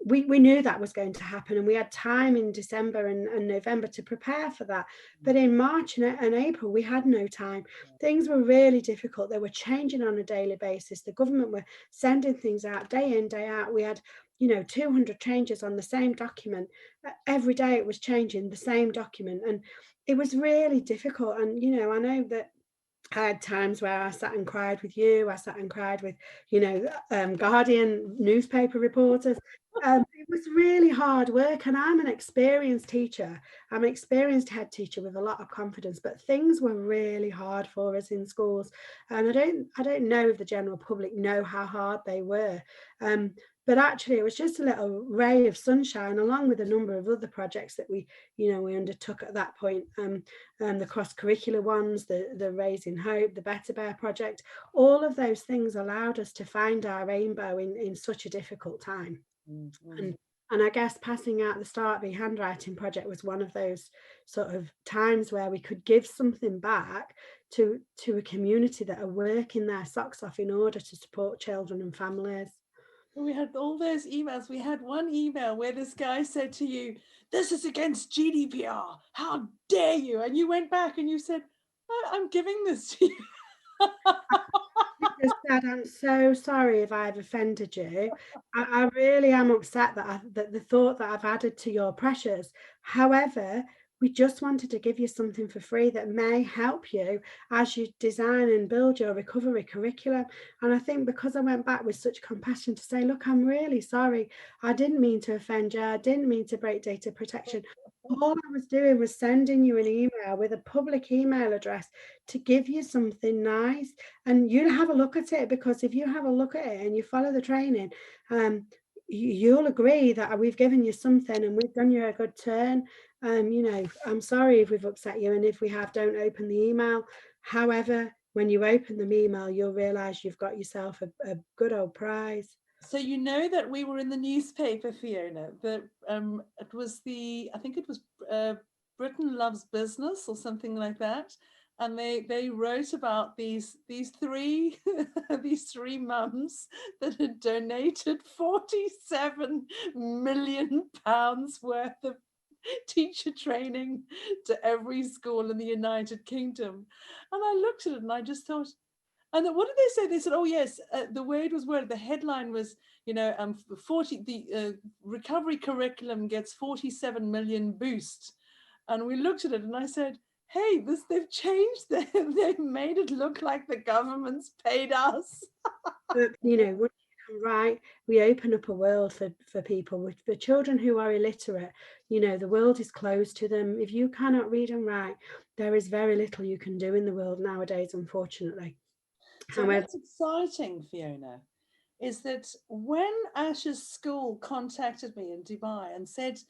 we knew that was going to happen, and we had time in December and November to prepare for that. But in March and April, we had no time. Things were really difficult. They were changing on a daily basis. The government were sending things out day in, day out. We had 200 changes on the same document. Every day it was changing the same document, and it was really difficult. And I know that I had times where I sat and cried with you. I sat and cried with, Guardian newspaper reporters. It was really hard work, and I'm an experienced teacher. I'm an experienced head teacher with a lot of confidence, but things were really hard for us in schools, and I don't know if the general public know how hard they were. But actually, it was just a little ray of sunshine, along with a number of other projects that we undertook at that point. The cross-curricular ones, the Raising Hope, the Better Bear project, all of those things allowed us to find our rainbow in such a difficult time. Mm-hmm. And I guess passing out the Start Be Handwriting project was one of those sort of times where we could give something back to a community that are working their socks off in order to support children and families. We had all those emails. We had one email where this guy said to you, "This is against GDPR. How dare you?" And you went back and you said, "I'm giving this to you." I just said, I'm so sorry if I've offended you. I really am upset that the thought that I've added to your pressures. However, we just wanted to give you something for free that may help you as you design and build your recovery curriculum. And I think because I went back with such compassion to say, look, I'm really sorry. I didn't mean to offend you. I didn't mean to break data protection. All I was doing was sending you an email with a public email address to give you something nice, and you'll have a look at it, because if you have a look at it and you follow the training, you'll agree that we've given you something and we've done you a good turn. You know, I'm sorry if we've upset you, and if we have, don't open the email. However, when you open the email, you'll realize you've got yourself a good old prize. So you know that we were in the newspaper, Fiona. That it was I think it was Britain Loves Business or something like that, and they wrote about these three these three mums that had donated 47 million pounds worth of teacher training to every school in the United Kingdom, and I looked at it and I just thought. And then what did they say? They said, "Oh yes, the way it was worded, the headline was, 40 the recovery curriculum gets 47 million boost." And we looked at it, and I said, "Hey, they've changed. They've made it look like the government's paid us." But, you know, once you can write, we open up a world for people, for children who are illiterate. You know, the world is closed to them. If you cannot read and write, there is very little you can do in the world nowadays, unfortunately. So However, what's exciting, Fiona, is that when Ash's school contacted me in Dubai and said,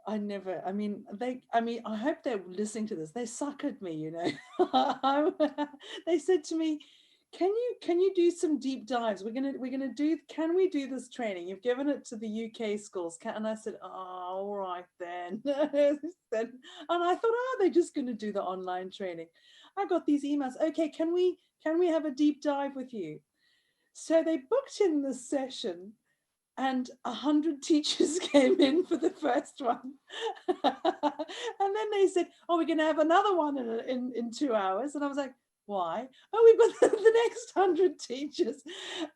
I hope they're listening to this. They suckered me, you know. They said to me, can you do some deep dives? Can we do this training? You've given it to the UK schools. And I said, oh, all right then. And I thought, oh, they're just going to do the online training. I got these emails. Okay, can we have a deep dive with you? So they booked in this session and 100 teachers came in for the first one. And then they said, oh, we're going to have another one in 2 hours. And I was like, why? Oh, we've got the next 100 teachers.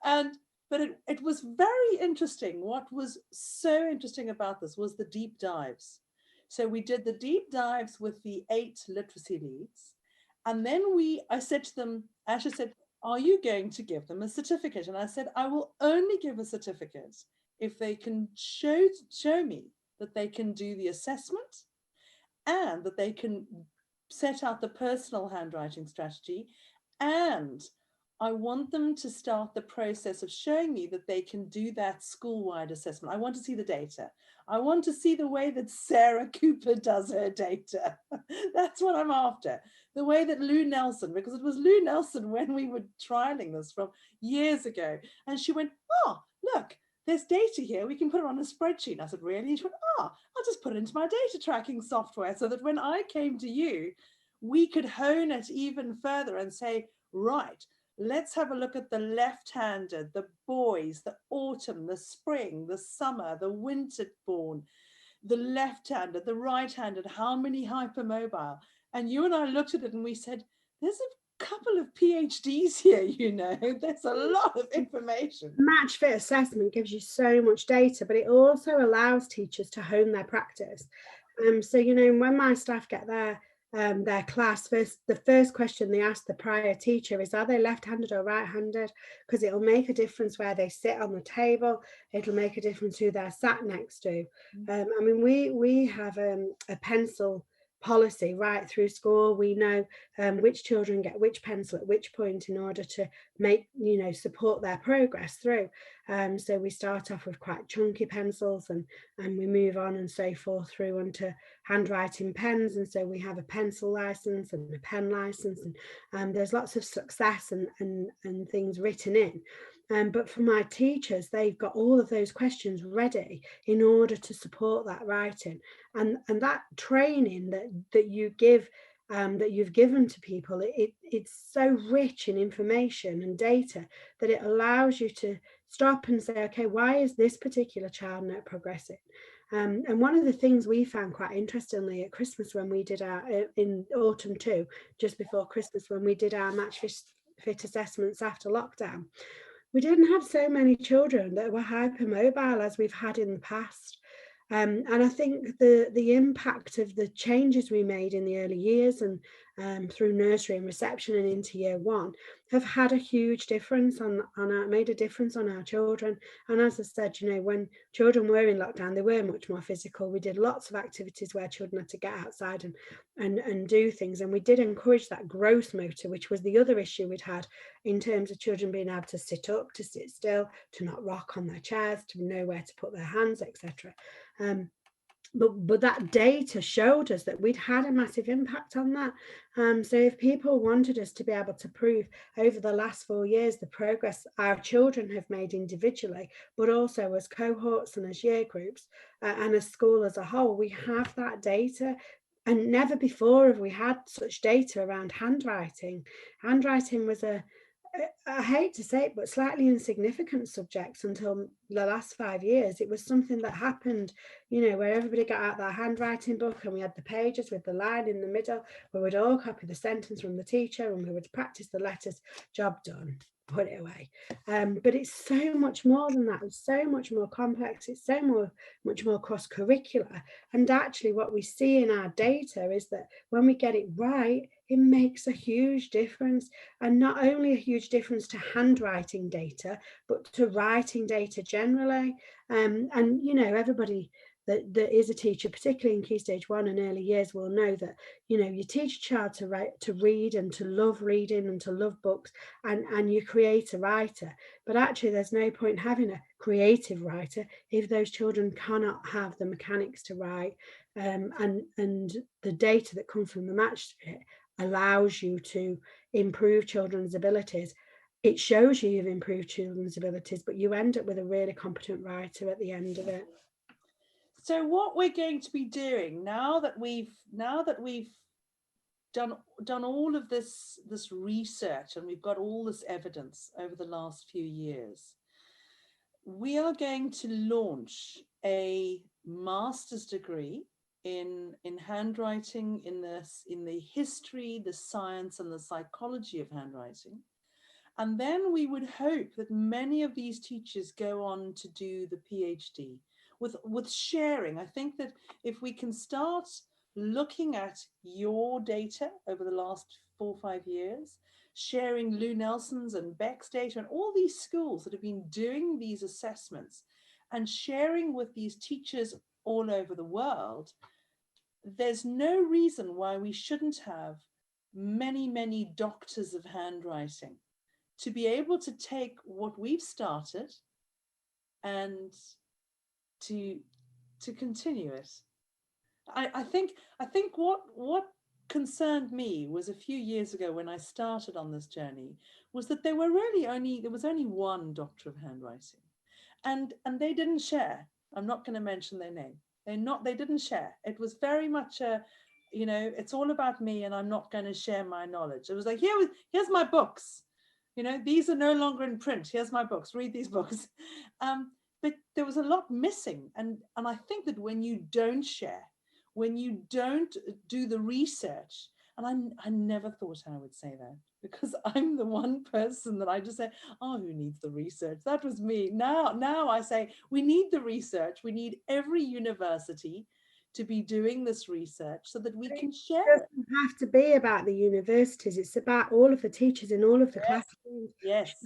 But it was very interesting. What was so interesting about this was the deep dives. So we did the deep dives with the 8 literacy leads. And then I said to them, Asha said, are you going to give them a certificate? And I said, I will only give a certificate if they can show me that they can do the assessment and that they can set out the personal handwriting strategy. And I want them to start the process of showing me that they can do that school-wide assessment. I want to see the data. I want to see the way that Sarah Cooper does her data. That's what I'm after. The way that Lou Nelson, because it was Lou Nelson when we were trialing this from years ago. And she went, oh, look, there's data here. We can put it on a spreadsheet. And I said, really? And she went, oh, I'll just put it into my data tracking software so that when I came to you, we could hone it even further and say, right, let's have a look at the left-handed, the boys, the autumn, the spring, the summer, the winter born, the left-handed, the right-handed, how many hypermobile? And you and I looked at it and we said, there's a couple of PhDs here, you know, there's a lot of information. match fit assessment gives you so much data, but it also allows teachers to hone their practice. So, you know, when my staff get their class, the first question they ask the prior teacher is, are they left-handed or right-handed? Because it'll make a difference where they sit on the table. It'll make a difference who they're sat next to. I mean, we have a pencil policy right through school. We know which children get which pencil at which point in order to make, you know, support their progress through. So we start off with quite chunky pencils, and we move on and so forth through onto handwriting pens. And so we have a pencil license and a pen license, and there's lots of success and things written in. But for my teachers, they've got all of those questions ready in order to support that writing. And that training that you give, that you've given to people, it's so rich in information and data that it allows you to stop and say, okay, why is this particular child not progressing? And one of the things we found quite interestingly at Christmas, when we did our, in autumn too, just before Christmas, when we did our match fit assessments after lockdown, we didn't have so many children that were hypermobile as we've had in the past. And I think the impact of the changes we made in the early years and through nursery and reception and into year one have had a huge difference made a difference on our children. And as I said, you know, when children were in lockdown, they were much more physical. We did lots of activities where children had to get outside and do things. And we did encourage that growth motor, which was the other issue we'd had in terms of children being able to sit up, to sit still, to not rock on their chairs, to know where to put their hands, etc. But that data showed us that we'd had a massive impact on that. So if people wanted us to be able to prove over the last 4 years the progress our children have made individually, but also as cohorts and as year groups and as school as a whole, we have that data. And never before have we had such data around handwriting. Handwriting was I hate to say it, but slightly insignificant subject until the last 5 years. It was something that happened, you know, where everybody got out their handwriting book and we had the pages with the line in the middle, where we'd all copy the sentence from the teacher and we would practice the letters, job done, put it away. But it's so much more than that. It's so much more complex. It's much more cross-curricular. And actually what we see in our data is that when we get it right, it makes a huge difference. And not only a huge difference to handwriting data, but to writing data generally. And, you know, everybody that is a teacher, particularly in Key Stage 1 and early years, will know that, you know, you teach a child to write, to read and to love reading and to love books, and you create a writer. But actually, there's no point having a creative writer if those children cannot have the mechanics to write. And the data that comes from the match fit allows you to improve children's abilities. It shows you've improved children's abilities, but you end up with a really competent writer at the end of it. So what we're going to be doing now that we've done all of this research and we've got all this evidence over the last few years, we are going to launch a master's degree in handwriting, in the history, the science and the psychology of handwriting. And then we would hope that many of these teachers go on to do the PhD with sharing. I think that if we can start looking at your data over the last 4 or 5 years, sharing Lou Nelson's and Beck's data and all these schools that have been doing these assessments and sharing with these teachers all over the world, there's no reason why we shouldn't have many, many doctors of handwriting to be able to take what we've started and to continue it. I think what concerned me was a few years ago when I started on this journey was that there was only one doctor of handwriting, and they didn't share. I'm not going to mention their name. They didn't share. It was very much a, you know, it's all about me and I'm not going to share my knowledge. It was like, here's my books. You know, these are no longer in print. Here's my books. Read these books. But there was a lot missing. And I think that when you don't share, when you don't do the research, and I never thought I would say that because I'm the one person that I just say, oh, who needs the research? That was me. Now I say we need the research. We need every university to be doing this research so that we can share it. It doesn't have to be about the universities. It's about all of the teachers in all of the classrooms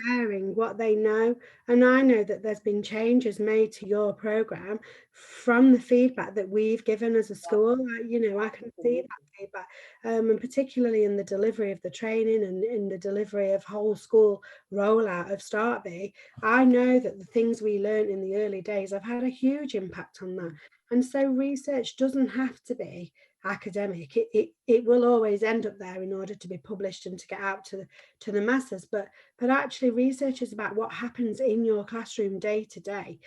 sharing what they know. And I know that there's been changes made to your program from the feedback that we've given as a school. You know, I can see that feedback, and particularly in the delivery of the training and in the delivery of whole school rollout of StartBee. I know that the things we learned in the early days have had a huge impact on that. And so research doesn't have to be academic. It will always end up there in order to be published and to get out to the masses. But actually research is about what happens in your classroom day to day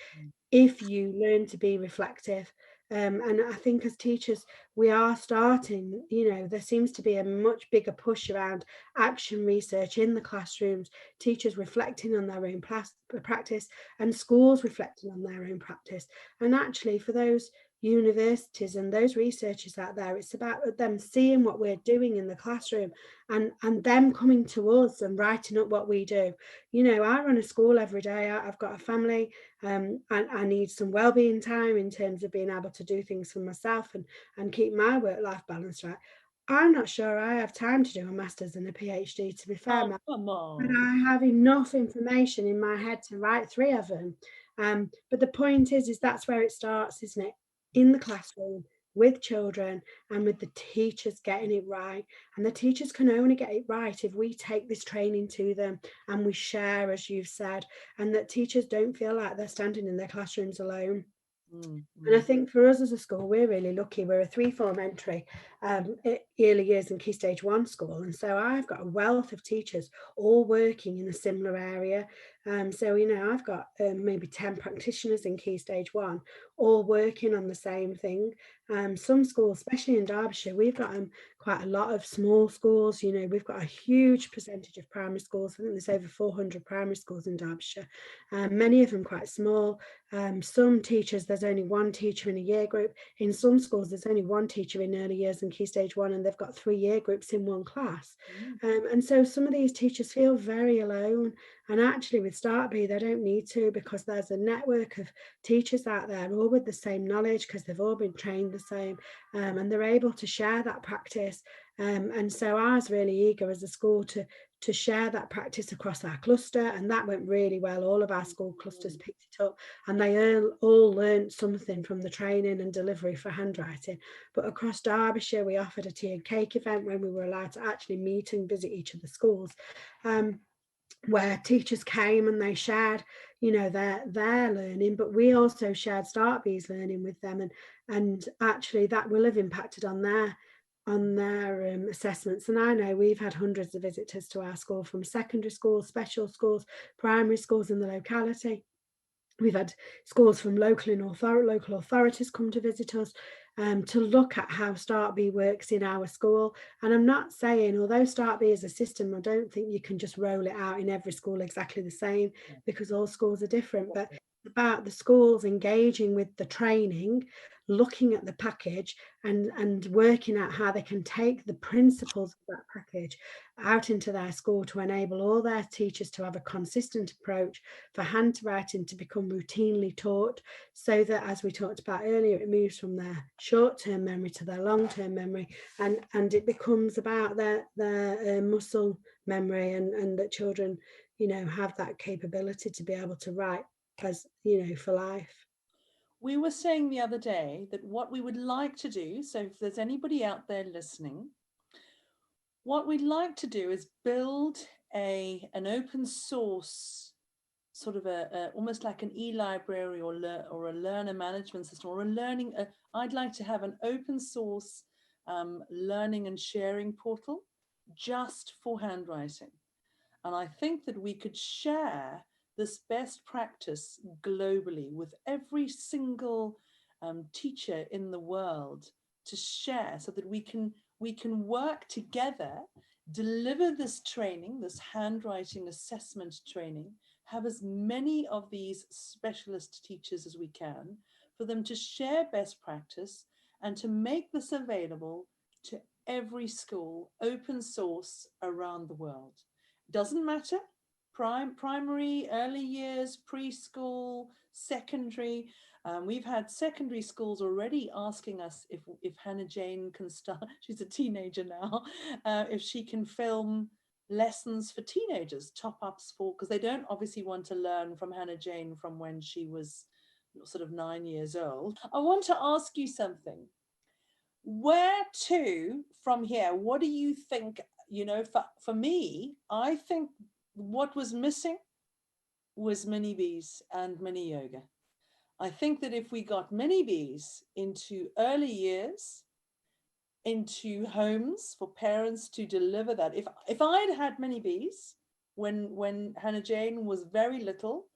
if you learn to be reflective. And I think as teachers, we are starting, there seems to be a much bigger push around action research in the classrooms, teachers reflecting on their own practice, and schools reflecting on their own practice. And actually, for those universities and those researchers out there, it's about them seeing what we're doing in the classroom and them coming to us and writing up what we do. I run a school every day. I've got a family. I need some well-being time in terms of being able to do things for myself and keep my work-life balance right. I'm not sure I have time to do a master's and a PhD, to be fair, Oh, come but on. I have enough information in my head to write 3 of them. But the point is that's where it starts, isn't it? In the classroom, with children and with the teachers getting it right. And the teachers can only get it right if we take this training to them and we share, as you've said, and that teachers don't feel like they're standing in their classrooms alone. And I think for us as a school, we're really lucky. We're a 3-form entry, early years and Key Stage 1 school. And so I've got a wealth of teachers all working in a similar area. So, I've got maybe 10 practitioners in Key Stage 1, all working on the same thing. Some schools, especially in Derbyshire, we've got quite a lot of small schools. We've got a huge percentage of primary schools. I think there's over 400 primary schools in Derbyshire, many of them quite small. Some teachers, there's only one teacher in a year group. In some schools, there's only one teacher in early years and Key Stage 1, and they've got 3 year groups in one class. And so some of these teachers feel very alone. And actually with StartBe, they don't need to, because there's a network of teachers out there all with the same knowledge, because they've all been trained the same, and they're able to share that practice. And so I was really eager as a school to share that practice across our cluster, and that went really well. All of our school clusters picked it up, and they all learned something from the training and delivery for handwriting. But across Derbyshire, we offered a tea and cake event when we were allowed to actually meet and visit each of the schools, where teachers came and they shared, their learning, but we also shared StartBe's learning with them, and actually that will have impacted on their assessments. And I know we've had hundreds of visitors to our school, from secondary schools, special schools, primary schools in the locality. We've had schools from local authorities come to visit us, to look at how StartBe works in our school. And I'm not saying, although StartBe is a system, I don't think you can just roll it out in every school exactly the same, because all schools are different. But about the schools engaging with the training, looking at the package and working out how they can take the principles of that package out into their school to enable all their teachers to have a consistent approach for handwriting to become routinely taught, so that, as we talked about earlier, it moves from their short-term memory to their long-term memory, and it becomes about their muscle memory, and that children, have that capability to be able to write, as for life. We were saying the other day that what we would like to do, so if there's anybody out there listening, what we'd like to do is build an open source, sort of almost like an e-library or a learner management system, or I'd like to have an open source learning and sharing portal just for handwriting. And I think that we could share this best practice globally with every single teacher in the world, to share, so that we can work together, deliver this training, this handwriting assessment training, have as many of these specialist teachers as we can, for them to share best practice and to make this available to every school, open source, around the world. Doesn't matter, primary, early years, preschool, secondary. We've had secondary schools already asking us if Hannah Jane can start, she's a teenager now, if she can film lessons for teenagers, top-ups for, because they don't obviously want to learn from Hannah Jane from when she was sort of 9 years old. I want to ask you something. Where to from here? What do you think? For me, I think what was missing was mini bees and mini yoga. I think that if we got mini bees into early years, into homes for parents to deliver that. If I'd had mini bees when Hannah Jane was very little,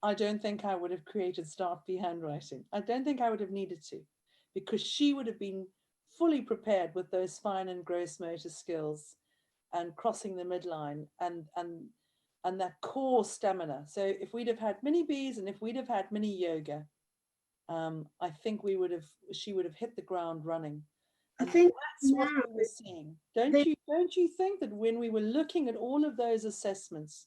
I don't think I would have created Start Bee Handwriting. I don't think I would have needed to, because she would have been fully prepared with those fine and gross motor skills and crossing the midline and that core stamina. So if we'd have had mini bees and if we'd have had mini yoga, I think she would have hit the ground running. And I think that's what we were seeing. Don't you think that when we were looking at all of those assessments,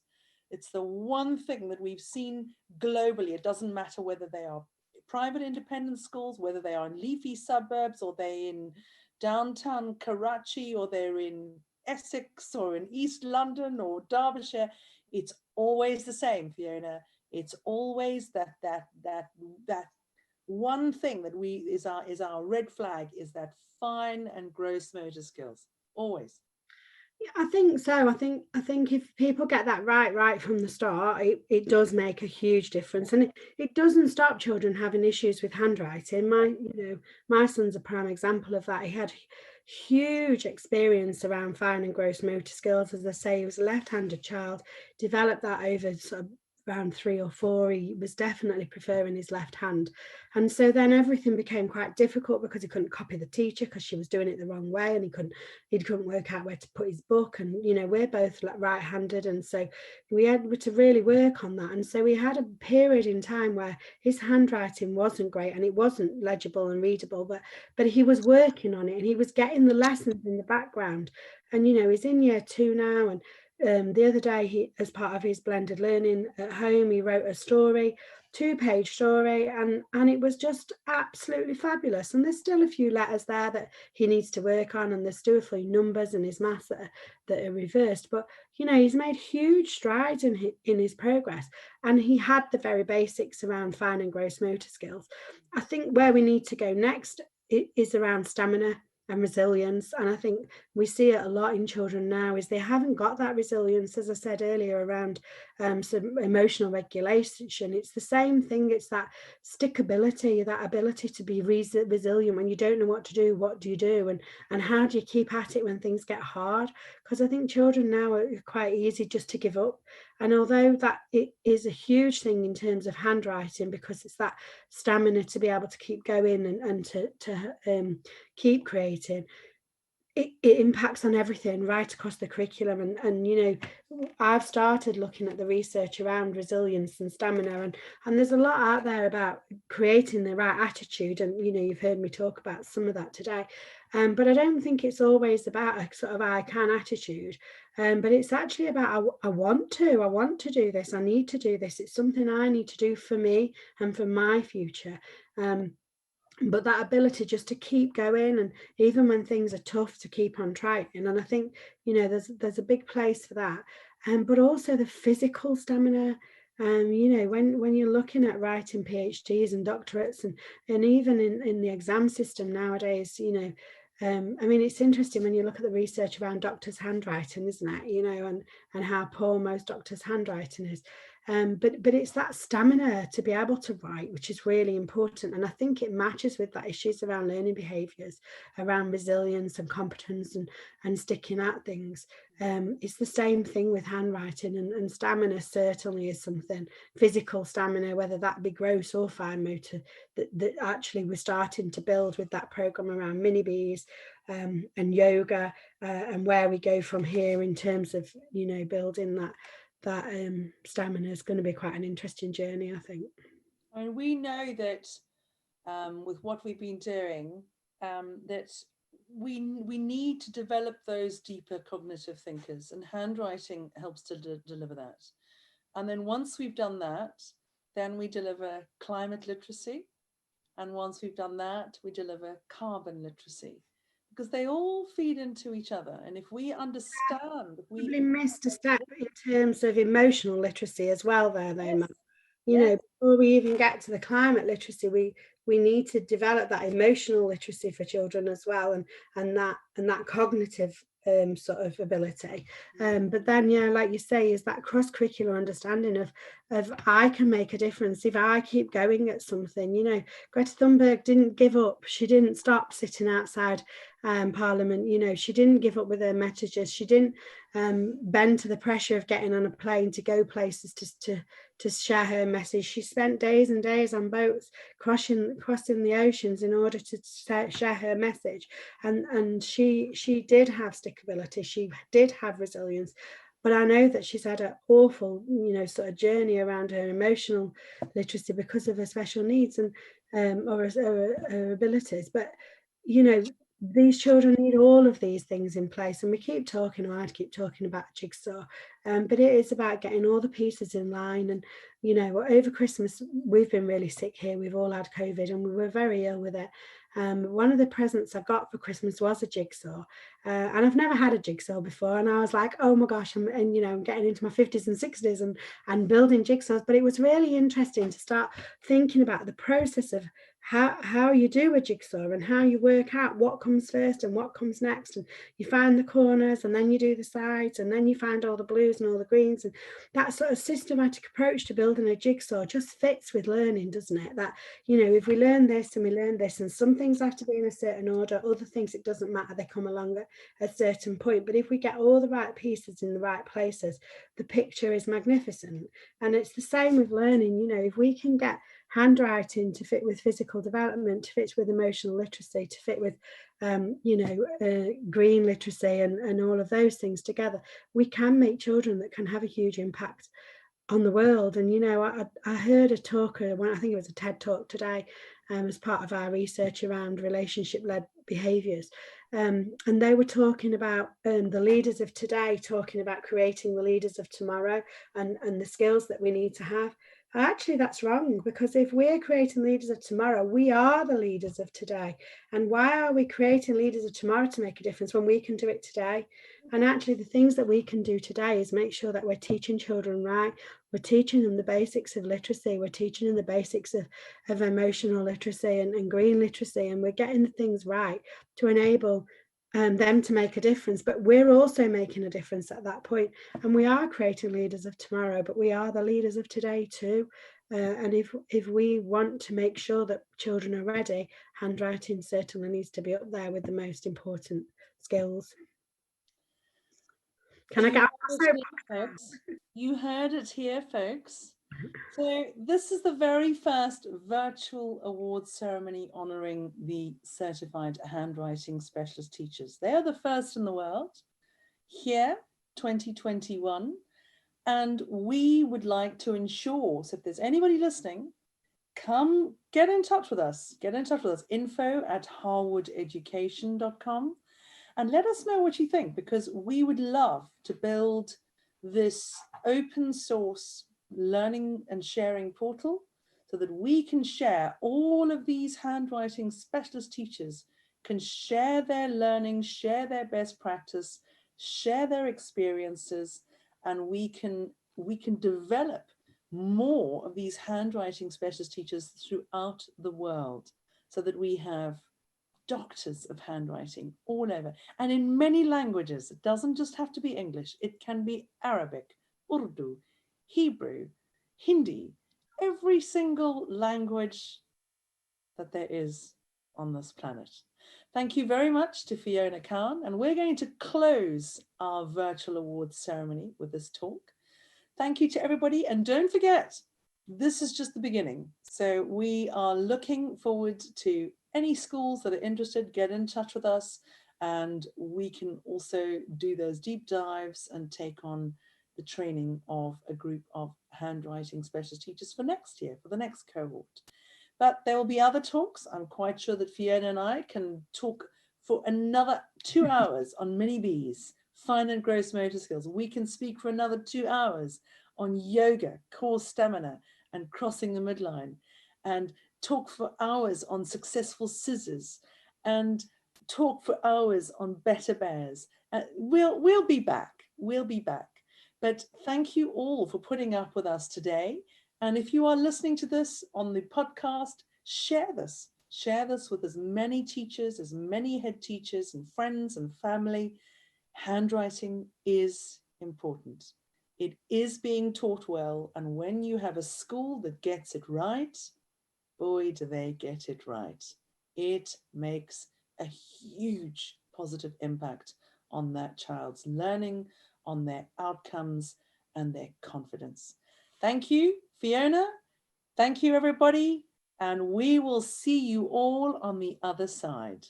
it's the one thing that we've seen globally. It doesn't matter whether they are private independent schools, whether they are in leafy suburbs, or they're in downtown Karachi, or they're in Essex, or in East London, or Derbyshire. It's always the same, Fiona. It's always that one thing that is our red flag, is that fine and gross motor skills. Always. I think so. I think if people get that right from the start, it does make a huge difference, and it doesn't stop children having issues with handwriting. My son's a prime example of that. He had huge experience around fine and gross motor skills. As I say, he was a left-handed child, developed that over sort of around 3 or 4. He was definitely preferring his left hand, and so then everything became quite difficult because he couldn't copy the teacher because she was doing it the wrong way, and he couldn't work out where to put his book. And we're both right-handed, and so we had to really work on that. And so we had a period in time where his handwriting wasn't great and it wasn't legible and readable, but he was working on it and he was getting the lessons in the background. And he's in year 2 now, and the other day, he, as part of his blended learning at home, he wrote a story, 2-page story, and it was just absolutely fabulous. And there's still a few letters there that he needs to work on, and there's still a few numbers in his maths that are reversed. But he's made huge strides in his progress, and he had the very basics around fine and gross motor skills. I think where we need to go next is around stamina and resilience. And I think we see it a lot in children now, is they haven't got that resilience, as I said earlier, around some emotional regulation. It's the same thing. It's that stickability, that ability to be resilient when you don't know what to do. What do you do? And how do you keep at it when things get hard? Because I think children now are quite easy just to give up. And although that it is a huge thing in terms of handwriting, because it's that stamina to be able to keep going and to keep creating, it impacts on everything right across the curriculum. And I've started looking at the research around resilience and stamina, and there's a lot out there about creating the right attitude, and you've heard me talk about some of that today, but I don't think it's always about a sort of I can attitude, but it's actually about I want to do this, I need to do this, it's something I need to do for me and for my future. But that ability just to keep going, and even when things are tough, to keep on trying. And I think there's a big place for that, but also the physical stamina. When you're looking at writing PhDs and doctorates, and even in the exam system nowadays, it's interesting when you look at the research around doctors' handwriting, isn't it? And how poor most doctors' handwriting is. But it's that stamina to be able to write, which is really important. And I think it matches with that issues around learning behaviours, around resilience and competence and sticking at things. It's the same thing with handwriting, and stamina certainly is something, physical stamina, whether that be gross or fine motor, that actually we're starting to build with that programme around mini bees and yoga, and where we go from here in terms of building that stamina is going to be quite an interesting journey, I think. And we know that with what we've been doing, that we need to develop those deeper cognitive thinkers, and handwriting helps to deliver that. And then once we've done that, then we deliver climate literacy. And once we've done that, we deliver carbon literacy, because they all feed into each other. And if we understand, we missed a step in terms of emotional literacy as well there, though, yes. Matt. Before we even get to the climate literacy, we need to develop that emotional literacy for children as well, and that cognitive sort of ability. But then, like you say, is that cross-curricular understanding of I can make a difference if I keep going at something. Greta Thunberg didn't give up. She didn't stop sitting outside Parliament. You know, she didn't give up with her messages. She didn't bend to the pressure of getting on a plane to go places to share her message. She spent days and days on boats crossing the oceans in order to share her message. And she did have stickability. She did have resilience. But I know that she's had an awful, you know, sort of journey around her emotional literacy because of her special needs and or her abilities. But, you know, these children need all of these things in place, and we keep talking, or I'd keep talking about jigsaw, but it is about getting all the pieces in line. And you know, over Christmas we've been really sick here. We've all had COVID and we were very ill with it. One of the presents I got for Christmas was a jigsaw, and I've never had a jigsaw before, and I was like, oh my gosh, and you know, I'm getting into my 50s and 60s and building jigsaws. But it was really interesting to start thinking about the process of how you do a jigsaw and how you work out what comes first and what comes next. And you find the corners and then you do the sides and then you find all the blues and all the greens. And that sort of systematic approach to building a jigsaw just fits with learning, doesn't it? That, you know, if we learn this and we learn this, and some things have to be in a certain order, other things it doesn't matter, they come along at a certain point. But if we get all the right pieces in the right places, the picture is magnificent. And it's the same with learning. You know, if we can get handwriting to fit with physical development, to fit with emotional literacy, to fit with you know, green literacy and all of those things together, we can make children that can have a huge impact on the world. And you know, I heard a talker, when I think it was a TED talk today, as part of our research around relationship-led behaviours, and they were talking about the leaders of today, talking about creating the leaders of tomorrow and the skills that we need to have. Actually, that's wrong, because if we're creating leaders of tomorrow, we are the leaders of today. And why are we creating leaders of tomorrow to make a difference when we can do it today? And actually, the things that we can do today is make sure that we're teaching children right. We're teaching them the basics of literacy. We're teaching them the basics of emotional literacy and green literacy. And we're getting the things right to enable them to make a difference. But we're also making a difference at that point. And we are creating leaders of tomorrow, but we are the leaders of today too. And if we want to make sure that children are ready, handwriting certainly needs to be up there with the most important skills. Can I You get heard it here, folks. You heard it here, folks. So this is the very first virtual awards ceremony honouring the certified handwriting specialist teachers. They are the first in the world here, 2021. And we would like to ensure, so if there's anybody listening, come get in touch with us. Get in touch with us, info@harwoodeducation.com. And let us know what you think, because we would love to build this open source learning and sharing portal so that we can share all of these handwriting specialist teachers can share their learning, share their best practice, share their experiences, and we can develop more of these handwriting specialist teachers throughout the world so that we have doctors of handwriting all over and in many languages. It doesn't just have to be English. It can be Arabic, Urdu, Hebrew, Hindi, every single language that there is on this planet. Thank you very much to Fiona Khan, and we're going to close our virtual awards ceremony with this talk. Thank you to everybody, and don't forget, this is just the beginning. So we are looking forward to any schools that are interested, get in touch with us, and we can also do those deep dives and take on the training of a group of handwriting specialist teachers for next year, for the next cohort. But there will be other talks. I'm quite sure that Fiona and I can talk for another 2 hours on mini Bs, fine and gross motor skills. We can speak for another 2 hours on yoga, core stamina, and crossing the midline, and talk for hours on successful scissors, and talk for hours on better bears. We'll be back. We'll be back. But thank you all for putting up with us today. And if you are listening to this on the podcast, share this. Share this with as many teachers, as many head teachers and friends and family. Handwriting is important. It is being taught well. And when you have a school that gets it right, boy, do they get it right. It makes a huge positive impact on that child's learning, on their outcomes and their confidence. Thank you, Fiona. Thank you, everybody. And we will see you all on the other side.